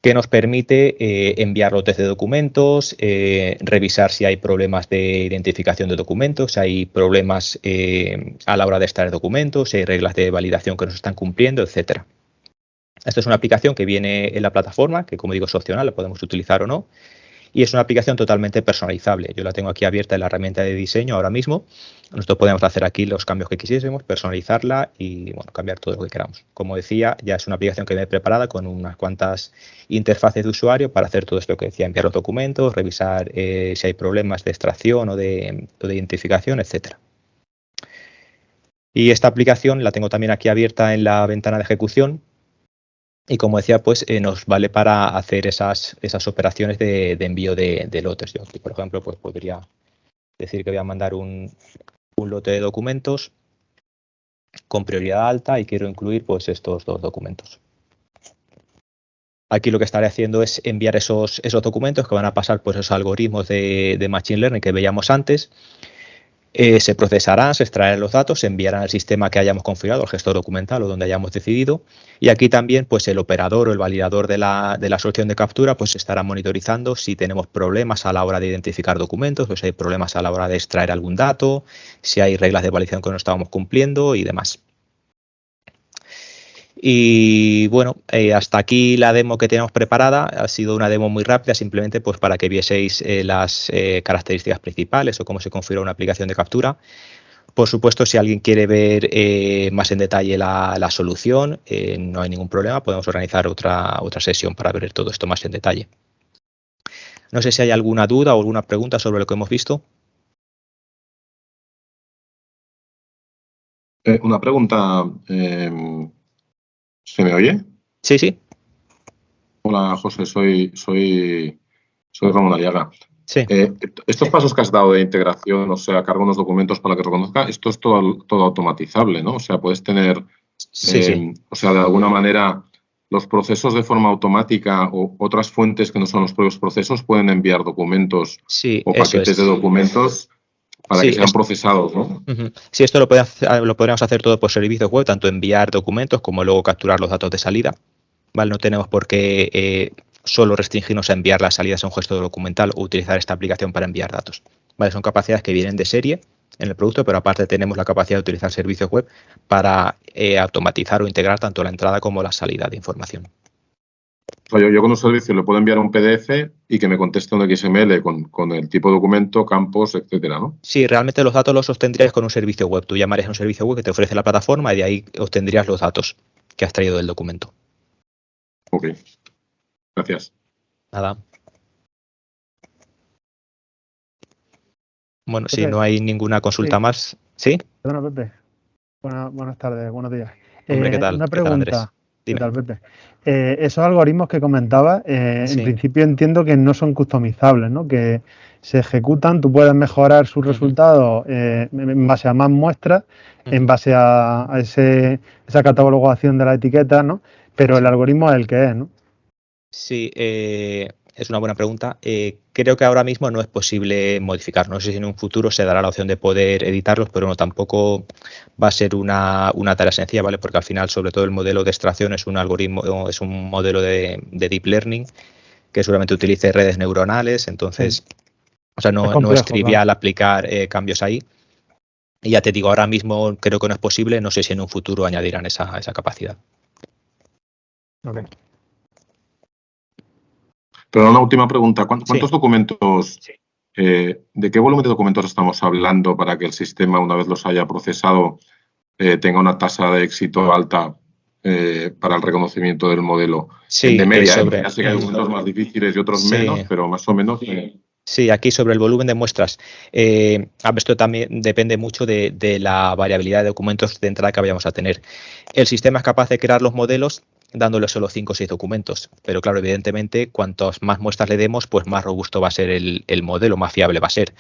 que nos permite enviar lotes de documentos, revisar si hay problemas de identificación de documentos, si hay problemas a la hora de extraer documentos, si hay reglas de validación que nos están cumpliendo, etcétera. Esta es una aplicación que viene en la plataforma, que como digo es opcional, la podemos utilizar o no, y es una aplicación totalmente personalizable. Yo la tengo aquí abierta en la herramienta de diseño ahora mismo. Nosotros podemos hacer aquí los cambios que quisiésemos, personalizarla y bueno, cambiar todo lo que queramos. Como decía, ya es una aplicación que viene preparada con unas cuantas interfaces de usuario para hacer todo esto que decía, enviar los documentos, revisar si hay problemas de extracción o de identificación, etcétera. Y esta aplicación la tengo también aquí abierta en la ventana de ejecución. Y como decía, pues nos vale para hacer esas operaciones de envío de lotes. Yo aquí, por ejemplo, pues podría decir que voy a mandar un lote de documentos con prioridad alta y quiero incluir pues estos 2 documentos. Aquí lo que estaré haciendo es enviar esos documentos que van a pasar por esos algoritmos de Machine Learning que veíamos antes. Se procesarán, se extraerán los datos, se enviarán al sistema que hayamos configurado, el gestor documental o donde hayamos decidido. Y aquí también pues el operador o el validador de la solución de captura pues estará monitorizando si tenemos problemas a la hora de identificar documentos, o si hay problemas a la hora de extraer algún dato, si hay reglas de validación que no estábamos cumpliendo y demás. Y bueno, hasta aquí la demo que tenemos preparada. Ha sido una demo muy rápida, simplemente pues para que vieseis las características principales o cómo se configura una aplicación de captura. Por supuesto, si alguien quiere ver más en detalle la solución, no hay ningún problema, podemos organizar otra sesión para ver todo esto más en detalle. No sé si hay alguna duda o alguna pregunta sobre lo que hemos visto. Una pregunta. ¿Se me oye? Sí, sí. Hola, José, soy Ramón Aliaga. Sí. Estos pasos que has dado de integración, o sea, carga unos documentos para que reconozca, esto es todo automatizable, ¿no? O sea, puedes tener, Sí. O sea, de alguna manera, los procesos de forma automática o otras fuentes que no son los propios procesos pueden enviar documentos o paquetes de documentos para que sean procesados, ¿no? Sí, esto lo podríamos hacer todo por servicios web, tanto enviar documentos como luego capturar los datos de salida. ¿Vale? No tenemos por qué solo restringirnos a enviar las salidas a un gestor documental o utilizar esta aplicación para enviar datos. ¿Vale? Son capacidades que vienen de serie en el producto, pero aparte tenemos la capacidad de utilizar servicios web para automatizar o integrar tanto la entrada como la salida de información. O sea, yo con un servicio le puedo enviar un PDF y que me conteste un XML con el tipo de documento, campos, etcétera, ¿no? Sí, realmente los datos los obtendrías con un servicio web. Tú llamarías a un servicio web que te ofrece la plataforma y de ahí obtendrías los datos que has traído del documento. Ok. Gracias. Nada. Bueno, Pepe, si no hay ninguna consulta más. ¿Sí? Perdona, Pepe. Buenas tardes, buenos días. Hombre, ¿qué tal? Una pregunta. ¿Qué tal, Pepe? Esos algoritmos que comentabas, en principio entiendo que no son customizables, ¿no? Que se ejecutan, tú puedes mejorar sus resultados en base a más muestras, en base a esa catalogación de la etiqueta, ¿no? Pero el algoritmo es el que es, ¿no? Sí, es una buena pregunta. Creo que ahora mismo no es posible modificar. No sé si en un futuro se dará la opción de poder editarlos, pero no, tampoco va a ser una tarea sencilla, ¿vale? Porque al final, sobre todo el modelo de extracción es un algoritmo, es un modelo de deep learning que seguramente utilice redes neuronales, entonces, o sea, no es trivial aplicar cambios ahí. Y ya te digo, ahora mismo creo que no es posible. No sé si en un futuro añadirán esa capacidad. Okay. Pero una última pregunta. ¿Cuántos documentos, de qué volumen de documentos estamos hablando para que el sistema, una vez los haya procesado, tenga una tasa de éxito alta para el reconocimiento del modelo? Sí, de media, ya sé que hay documentos más difíciles y otros menos, pero más o menos... Sí, aquí sobre el volumen de muestras. Esto también depende mucho de la variabilidad de documentos de entrada que vayamos a tener. El sistema es capaz de crear los modelos dándole solo 5 o 6 documentos, pero claro, evidentemente, cuantas más muestras le demos, pues más robusto va a ser el modelo, más fiable va a ser.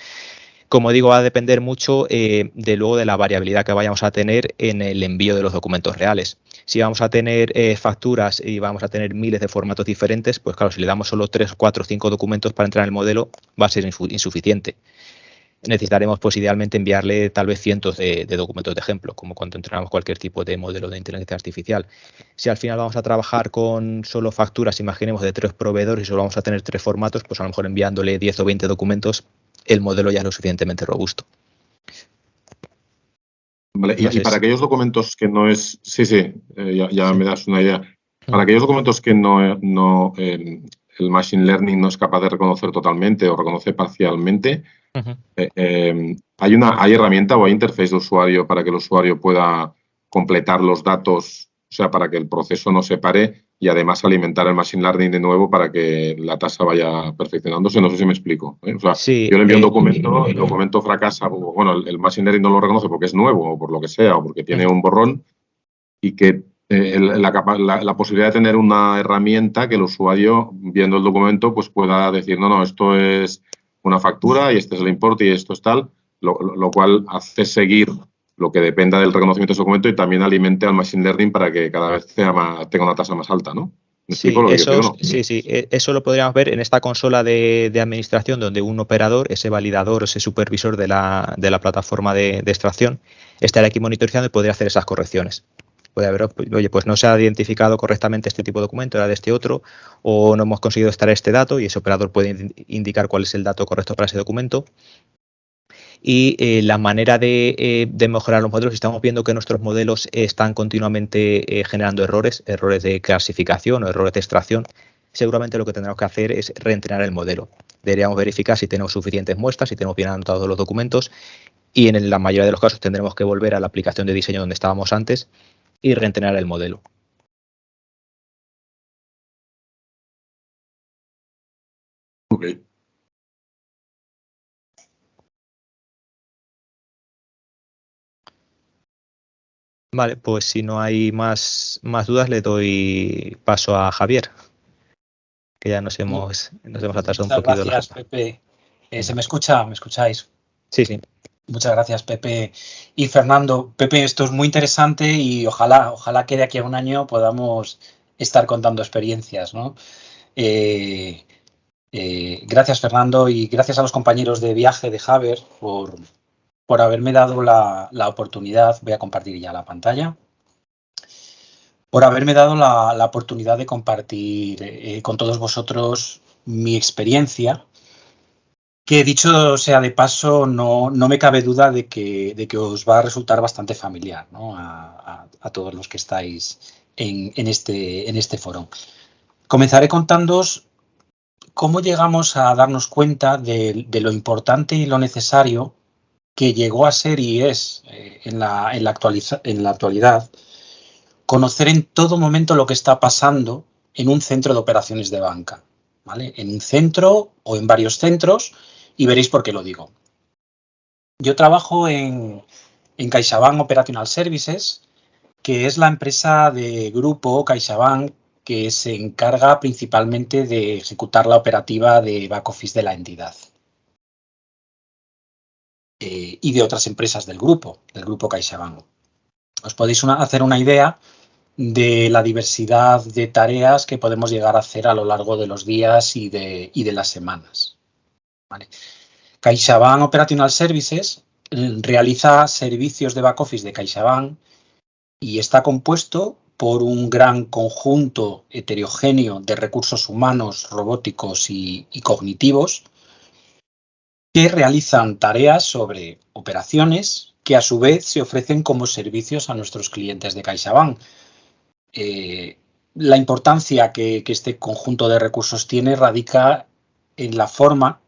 Como digo, va a depender mucho luego de la variabilidad que vayamos a tener en el envío de los documentos reales. Si vamos a tener facturas y vamos a tener miles de formatos diferentes, pues claro, si le damos solo 3, 4, 5 documentos para entrar en el modelo, va a ser insuficiente. necesitaremos pues idealmente enviarle tal vez cientos de documentos de ejemplo, como cuando entrenamos cualquier tipo de modelo de inteligencia artificial. Si al final vamos a trabajar con solo facturas, imaginemos, de 3 proveedores y solo vamos a tener 3 formatos, pues a lo mejor enviándole 10 o 20 documentos, el modelo ya es lo suficientemente robusto. Vale, y para aquellos documentos que no es... Sí, ya me das una idea. Para aquellos documentos que el Machine Learning no es capaz de reconocer totalmente o reconoce parcialmente, ¿hay herramienta o hay interface de usuario para que el usuario pueda completar los datos, o sea, para que el proceso no se pare y además alimentar el Machine Learning de nuevo para que la tasa vaya perfeccionándose? No sé si me explico. O sea, sí, yo le envío un documento, el documento fracasa, o, bueno, el Machine Learning no lo reconoce porque es nuevo o por lo que sea, o porque tiene un borrón, y que la posibilidad de tener una herramienta que el usuario, viendo el documento, pues pueda decir, no, esto es una factura y este es el importe y esto es tal, lo cual hace seguir lo que dependa del reconocimiento de ese documento y también alimente al Machine Learning para que cada vez tenga una tasa más alta, ¿no? Sí, eso lo podríamos ver en esta consola de administración, donde un operador, ese validador, ese supervisor de la plataforma de extracción, estará aquí monitorizando y podría hacer esas correcciones. Puede haber, oye, pues no se ha identificado correctamente este tipo de documento, era de este otro, o no hemos conseguido extraer este dato, y ese operador puede indicar cuál es el dato correcto para ese documento. Y la manera de mejorar los modelos, estamos viendo que nuestros modelos están continuamente generando errores de clasificación o errores de extracción. Seguramente lo que tendremos que hacer es reentrenar el modelo. Deberíamos verificar si tenemos suficientes muestras, si tenemos bien anotados los documentos, y en la mayoría de los casos tendremos que volver a la aplicación de diseño donde estábamos antes y reentrenar el modelo. Okay. Vale, pues si no hay más dudas, le doy paso a Javier, que ya nos hemos atrasado un poquito. Gracias, Pepe. ¿Se me escucha? ¿Me escucháis? Sí. Muchas gracias, Pepe y Fernando. Pepe, esto es muy interesante y ojalá que de aquí a un año podamos estar contando experiencias, ¿no? Gracias, Fernando, y gracias a los compañeros de viaje de Haber por haberme dado la oportunidad. Voy a compartir ya la pantalla. Por haberme dado la oportunidad de compartir con todos vosotros mi experiencia, que dicho sea de paso, no me cabe duda de que os va a resultar bastante familiar, ¿no? a todos los que estáis en este foro. Comenzaré contándoos cómo llegamos a darnos cuenta de lo importante y lo necesario que llegó a ser y es en la actualidad conocer en todo momento lo que está pasando en un centro de operaciones de banca, ¿vale? En un centro o en varios centros, y veréis por qué lo digo. Yo trabajo en CaixaBank Operational Services, que es la empresa de grupo CaixaBank que se encarga principalmente de ejecutar la operativa de back office de la entidad. Y de otras empresas del grupo CaixaBank. Os podéis hacer una idea de la diversidad de tareas que podemos llegar a hacer a lo largo de los días y de las semanas. ¿Vale? CaixaBank Operational Services realiza servicios de back office de CaixaBank y está compuesto por un gran conjunto heterogéneo de recursos humanos, robóticos y cognitivos que realizan tareas sobre operaciones que a su vez se ofrecen como servicios a nuestros clientes de CaixaBank. La importancia que este conjunto de recursos tiene radica en la forma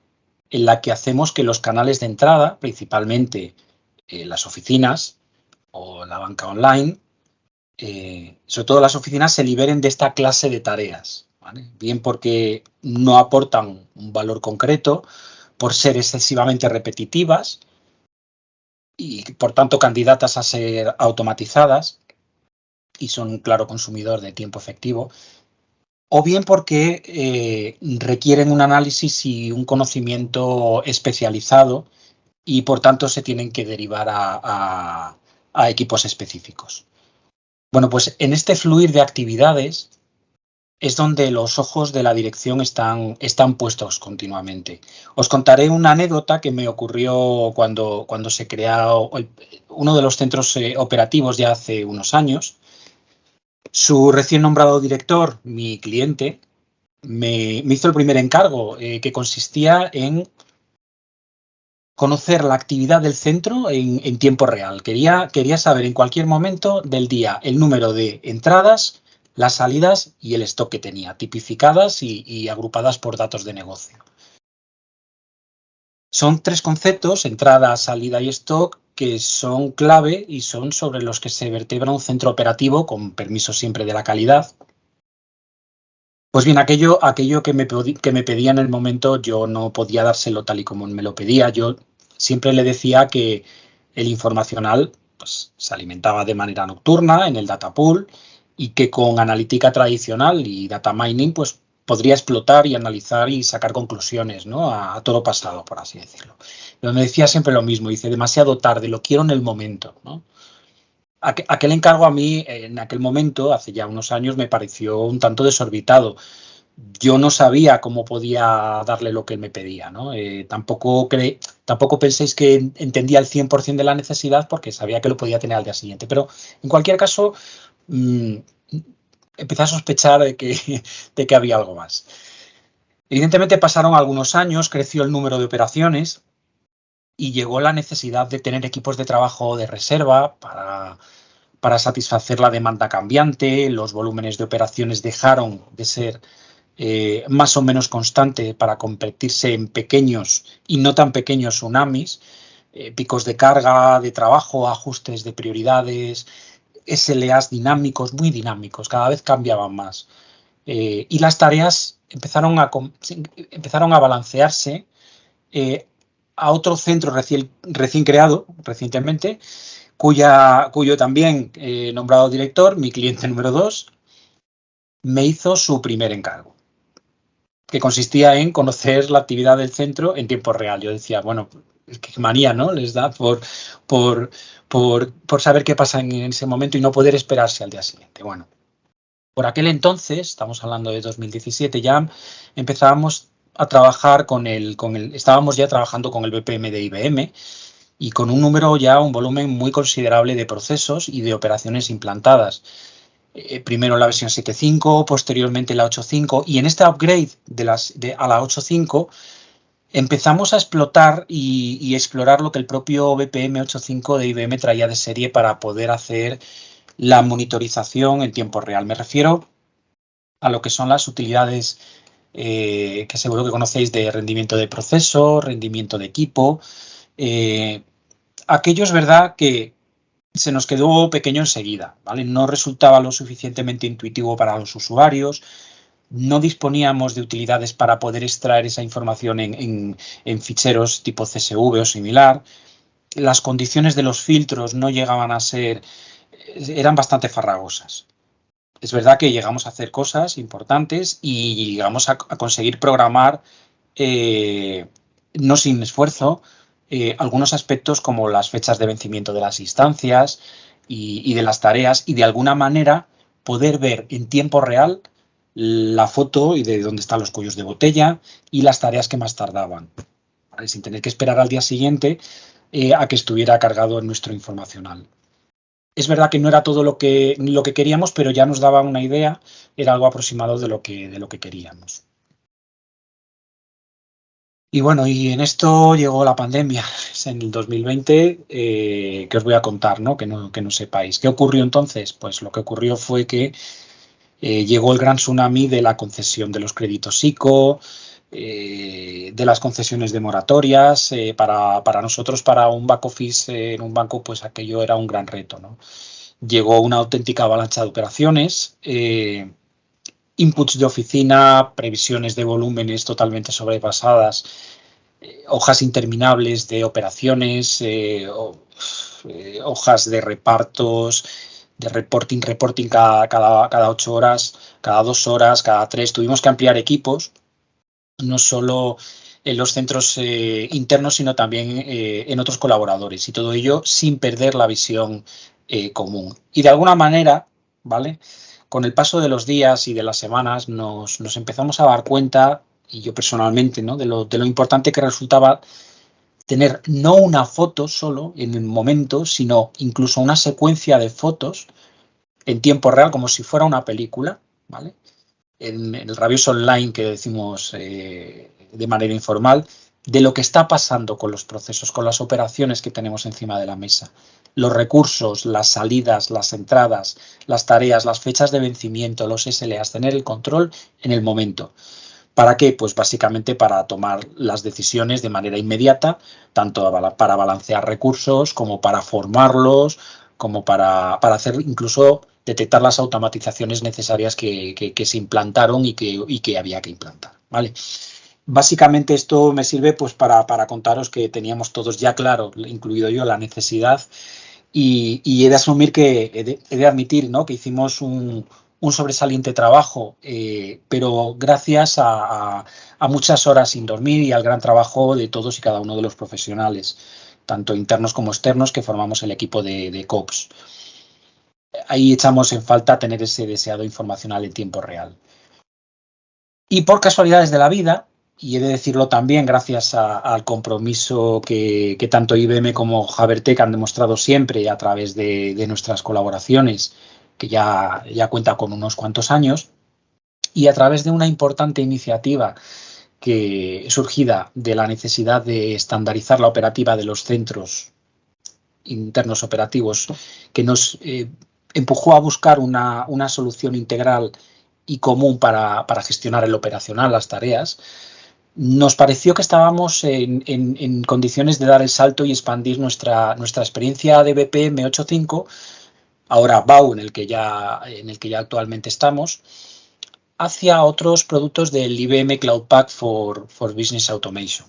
en la que hacemos que los canales de entrada, principalmente las oficinas o la banca online, sobre todo las oficinas, se liberen de esta clase de tareas, ¿vale? Bien porque no aportan un valor concreto, por ser excesivamente repetitivas y por tanto candidatas a ser automatizadas y son un claro consumidor de tiempo efectivo, o bien porque requieren un análisis y un conocimiento especializado y por tanto se tienen que derivar a equipos específicos. Bueno, pues en este fluir de actividades es donde los ojos de la dirección están puestos continuamente. Os contaré una anécdota que me ocurrió cuando se creó uno de los centros operativos ya hace unos años. Su recién nombrado director, mi cliente, me hizo el primer encargo, que consistía en conocer la actividad del centro en tiempo real. Quería saber en cualquier momento del día el número de entradas, las salidas y el stock que tenía, tipificadas y agrupadas por datos de negocio. Son 3 conceptos, entrada, salida y stock, que son clave y son sobre los que se vertebra un centro operativo con permiso siempre de la calidad. Pues bien, aquello que me pedía en el momento, yo no podía dárselo tal y como me lo pedía. Yo siempre le decía que el informacional pues, se alimentaba de manera nocturna en el data pool y que con analítica tradicional y data mining pues podría explotar y analizar y sacar conclusiones, ¿no? a toro pasado, por así decirlo. Pero me decía siempre lo mismo, dice, demasiado tarde, lo quiero en el momento, ¿no? Aquel encargo a mí, en aquel momento, hace ya unos años, me pareció un tanto desorbitado. Yo no sabía cómo podía darle lo que él me pedía, ¿no? Tampoco penséis que entendía el 100% de la necesidad porque sabía que lo podía tener al día siguiente. Pero, en cualquier caso, empecé a sospechar de que había algo más. Evidentemente pasaron algunos años, creció el número de operaciones y llegó la necesidad de tener equipos de trabajo de reserva para satisfacer la demanda cambiante. Los volúmenes de operaciones dejaron de ser más o menos constante para convertirse en pequeños y no tan pequeños tsunamis, picos de carga, de trabajo, ajustes de prioridades, SLAs dinámicos, muy dinámicos, cada vez cambiaban más. Y las tareas empezaron a balancearse a otro centro recién creado, recientemente, cuyo también nombrado director, mi cliente número 2, me hizo su primer encargo, que consistía en conocer la actividad del centro en tiempo real. Yo decía, bueno, es que manía, ¿no? Les da por saber qué pasa en ese momento y no poder esperarse al día siguiente. Bueno, por aquel entonces, estamos hablando de 2017, ya empezábamos a trabajar estábamos ya trabajando con el BPM de IBM y con un volumen muy considerable de procesos y de operaciones implantadas. Primero la versión 7.5, posteriormente la 8.5 y en este upgrade a la 8.5 empezamos a explotar y explorar lo que el propio BPM 8.5 de IBM traía de serie para poder hacer la monitorización en tiempo real. Me refiero a lo que son las utilidades que seguro que conocéis de rendimiento de proceso, rendimiento de equipo. Aquello es verdad que se nos quedó pequeño enseguida, ¿vale? No resultaba lo suficientemente intuitivo para los usuarios, no disponíamos de utilidades para poder extraer esa información en ficheros tipo CSV o similar. Las condiciones de los filtros no llegaban a ser, eran bastante farragosas. Es verdad que llegamos a hacer cosas importantes y llegamos a conseguir programar, no sin esfuerzo, algunos aspectos como las fechas de vencimiento de las instancias y de las tareas y de alguna manera poder ver en tiempo real la foto y de dónde están los cuellos de botella y las tareas que más tardaban, ¿vale? Sin tener que esperar al día siguiente a que estuviera cargado en nuestro informacional. Es verdad que no era todo lo que queríamos, pero ya nos daba una idea, era algo aproximado de lo que queríamos. Y bueno, y en esto llegó la pandemia, es en el 2020, que os voy a contar, ¿no? Que no sepáis. ¿Qué ocurrió entonces? Pues lo que ocurrió fue que llegó el gran tsunami de la concesión de los créditos ICO, de las concesiones de moratorias. Para nosotros, para un back office en un banco, pues aquello era un gran reto, ¿no? Llegó una auténtica avalancha de operaciones, inputs de oficina, previsiones de volúmenes totalmente sobrepasadas, hojas interminables de operaciones, hojas de repartos, de reporting cada 8 horas, cada 2 horas, cada 3. Tuvimos que ampliar equipos, no solo en los centros internos, sino también en otros colaboradores, y todo ello sin perder la visión común. Y de alguna manera, ¿vale?, con el paso de los días y de las semanas nos empezamos a dar cuenta, y yo personalmente, ¿no?, de lo importante que resultaba tener no una foto solo en el momento, sino incluso una secuencia de fotos en tiempo real, como si fuera una película, ¿vale? En el rabioso online que decimos de manera informal, de lo que está pasando con los procesos, con las operaciones que tenemos encima de la mesa, los recursos, las salidas, las entradas, las tareas, las fechas de vencimiento, los SLAs, tener el control en el momento. ¿Para qué? Pues básicamente para tomar las decisiones de manera inmediata, tanto para balancear recursos como para formarlos, como para hacer incluso detectar las automatizaciones necesarias que se implantaron y que había que implantar, ¿vale? Básicamente esto me sirve pues para contaros que teníamos todos ya claro, incluido yo, la necesidad, y he de asumir que he de admitir, ¿no?, que hicimos un sobresaliente trabajo, pero gracias a muchas horas sin dormir y al gran trabajo de todos y cada uno de los profesionales, tanto internos como externos, que formamos el equipo de COPS. Ahí echamos en falta tener ese deseado informacional en tiempo real. Y por casualidades de la vida, y he de decirlo también gracias al compromiso que tanto IBM como Habertec han demostrado siempre a través de nuestras colaboraciones, que ya cuenta con unos cuantos años, y a través de una importante iniciativa que surgida de la necesidad de estandarizar la operativa de los centros internos operativos, que nos empujó a buscar una solución integral y común para gestionar el operacional, las tareas. Nos pareció que estábamos en condiciones de dar el salto y expandir nuestra experiencia de BPM 8.5, ahora BAU, en el que ya actualmente estamos, hacia otros productos del IBM Cloud Pak for Business Automation.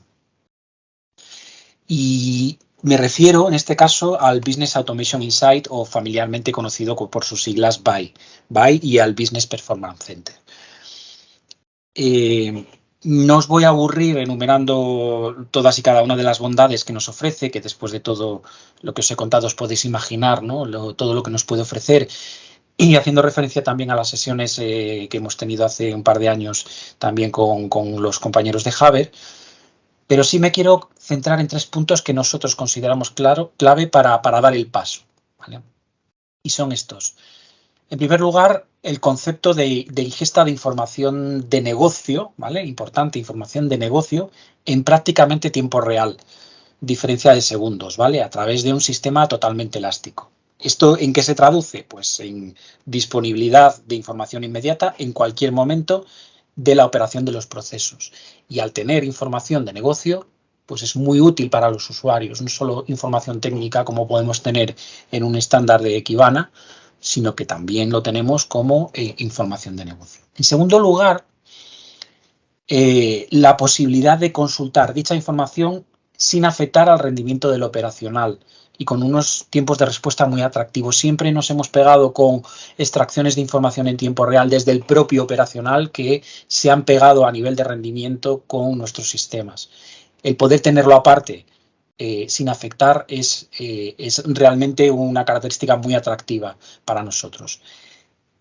Y me refiero en este caso al Business Automation Insight, o familiarmente conocido por sus siglas BAI, y al Business Performance Center. No os voy a aburrir enumerando todas y cada una de las bondades que nos ofrece, que después de todo lo que os he contado os podéis imaginar, ¿no?, todo lo que nos puede ofrecer, y haciendo referencia también a las sesiones que hemos tenido hace un par de años también con los compañeros de Haber, pero sí me quiero centrar en 3 puntos que nosotros consideramos clave para dar el paso, ¿vale? Y son estos. En primer lugar, el concepto de ingesta de información de negocio, ¿vale? Importante, información de negocio en prácticamente tiempo real, diferencia de segundos, ¿vale? A través de un sistema totalmente elástico. ¿Esto en qué se traduce? Pues en disponibilidad de información inmediata en cualquier momento de la operación de los procesos. Y al tener información de negocio, pues es muy útil para los usuarios, no solo información técnica como podemos tener en un estándar de Kibana, sino que también lo tenemos como información de negocio. En segundo lugar, la posibilidad de consultar dicha información sin afectar al rendimiento del operacional y con unos tiempos de respuesta muy atractivos. Siempre nos hemos pegado con extracciones de información en tiempo real desde el propio operacional que se han pegado a nivel de rendimiento con nuestros sistemas. El poder tenerlo aparte sin afectar es realmente una característica muy atractiva para nosotros.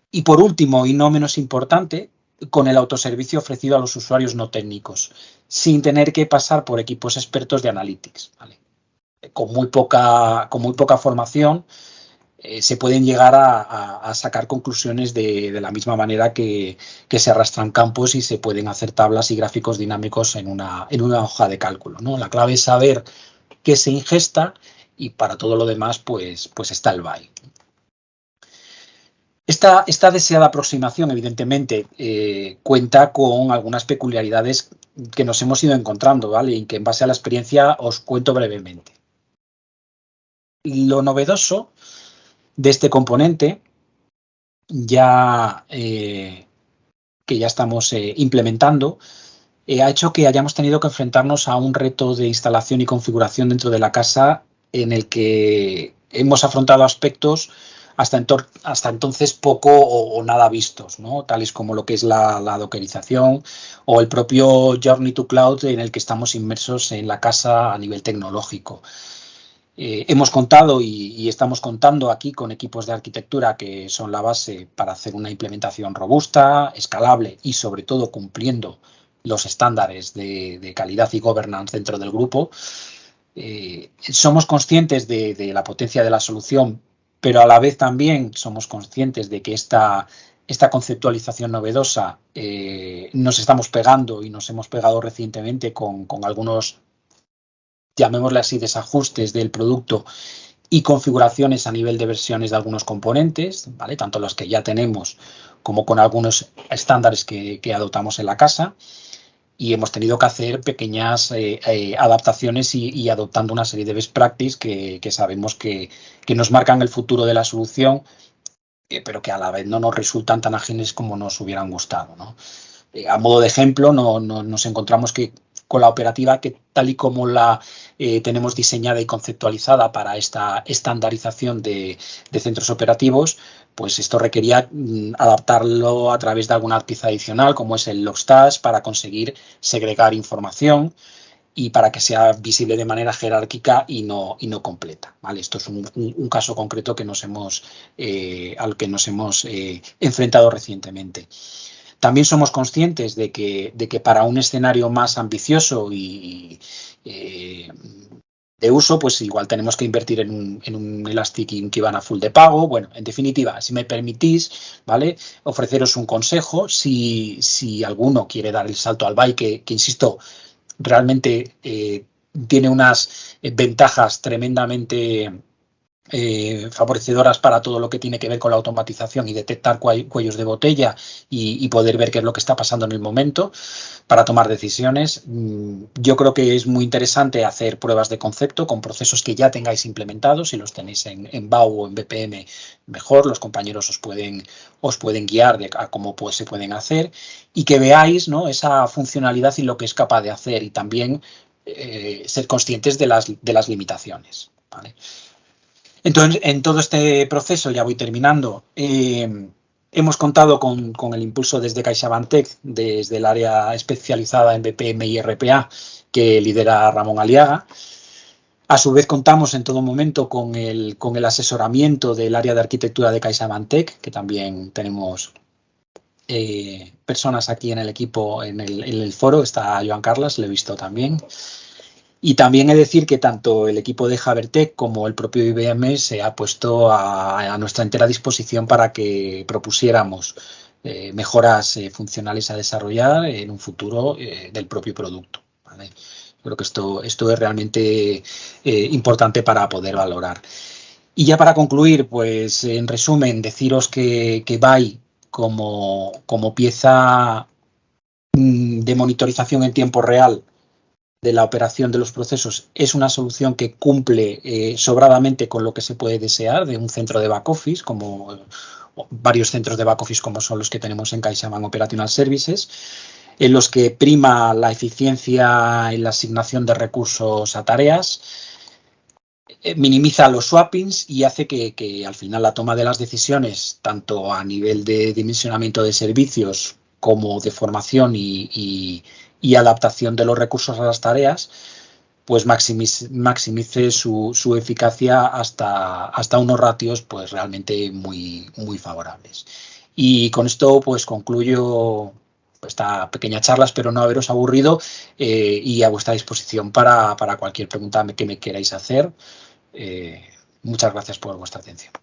Y por último, y no menos importante, con el autoservicio ofrecido a los usuarios no técnicos, sin tener que pasar por equipos expertos de Analytics, ¿vale? Con muy poca formación se pueden llegar a sacar conclusiones de la misma manera que se arrastran campos y se pueden hacer tablas y gráficos dinámicos en una hoja de cálculo, ¿no? La clave es saber qué se ingesta, y para todo lo demás pues está el BAI. Esta deseada aproximación, evidentemente, cuenta con algunas peculiaridades que nos hemos ido encontrando, ¿vale? Y que en base a la experiencia os cuento brevemente. Lo novedoso de este componente, que ya estamos implementando, ha hecho que hayamos tenido que enfrentarnos a un reto de instalación y configuración dentro de la casa en el que hemos afrontado aspectos hasta entonces poco o nada vistos, ¿no? Tales como lo que es la dockerización o el propio Journey to Cloud en el que estamos inmersos en la casa a nivel tecnológico. Hemos contado y estamos contando aquí con equipos de arquitectura que son la base para hacer una implementación robusta, escalable y sobre todo cumpliendo los estándares de calidad y governance dentro del grupo. Somos conscientes de la potencia de la solución, pero a la vez también somos conscientes de que esta conceptualización novedosa nos estamos pegando y nos hemos pegado recientemente con algunos, llamémosle así, desajustes del producto y configuraciones a nivel de versiones de algunos componentes, ¿vale? Tanto los que ya tenemos como con algunos estándares que adoptamos en la casa. Y hemos tenido que hacer pequeñas adaptaciones y adoptando una serie de best practices que sabemos que nos marcan el futuro de la solución, pero que a la vez no nos resultan tan ágiles como nos hubieran gustado, ¿no? A modo de ejemplo, nos encontramos que con la operativa, que tal y como la tenemos diseñada y conceptualizada para esta estandarización de centros operativos, pues esto requería adaptarlo a través de alguna pieza adicional, como es el Logstash, para conseguir segregar información y para que sea visible de manera jerárquica y no completa, ¿vale? Esto es un caso concreto que al que nos hemos enfrentado recientemente. También somos conscientes de que para un escenario más ambicioso y de uso, pues igual tenemos que invertir en un Elastic in Kibana full de pago. Bueno, en definitiva, si me permitís, ¿vale?, ofreceros un consejo. Si alguno quiere dar el salto al buy, que insisto, realmente tiene unas ventajas tremendamente favorecedoras para todo lo que tiene que ver con la automatización y detectar cuellos de botella y poder ver qué es lo que está pasando en el momento para tomar decisiones. Yo creo que es muy interesante hacer pruebas de concepto con procesos que ya tengáis implementados. Si los tenéis en BAU o en BPM, mejor. Los compañeros os pueden guiar a cómo se pueden hacer y que veáis, ¿no?, esa funcionalidad y lo que es capaz de hacer, y también ser conscientes de las limitaciones, ¿vale? Entonces, en todo este proceso, ya voy terminando, hemos contado con el impulso desde CaixaBank, desde el área especializada en BPM y RPA, que lidera Ramón Aliaga. A su vez, contamos en todo momento con el asesoramiento del área de arquitectura de CaixaBank, que también tenemos personas aquí en el equipo, en el foro. Está Joan Carles, lo he visto también. Y también he de decir que tanto el equipo de Habertec como el propio IBM se ha puesto a nuestra entera disposición para que propusiéramos mejoras funcionales a desarrollar en un futuro del propio producto, ¿vale? Creo que esto es realmente importante para poder valorar. Y ya para concluir, pues en resumen, deciros que BAI como pieza de monitorización en tiempo real de la operación de los procesos es una solución que cumple sobradamente con lo que se puede desear de un centro de back office, como varios centros de back office como son los que tenemos en CaixaBank Operational Services, en los que prima la eficiencia en la asignación de recursos a tareas, minimiza los swappings y hace que al final la toma de las decisiones, tanto a nivel de dimensionamiento de servicios como de formación y adaptación de los recursos a las tareas, pues maximice su eficacia hasta unos ratios pues realmente muy, muy favorables. Y con esto pues concluyo esta pequeña charla. Espero no haberos aburrido y a vuestra disposición para cualquier pregunta que me queráis hacer. Muchas gracias por vuestra atención.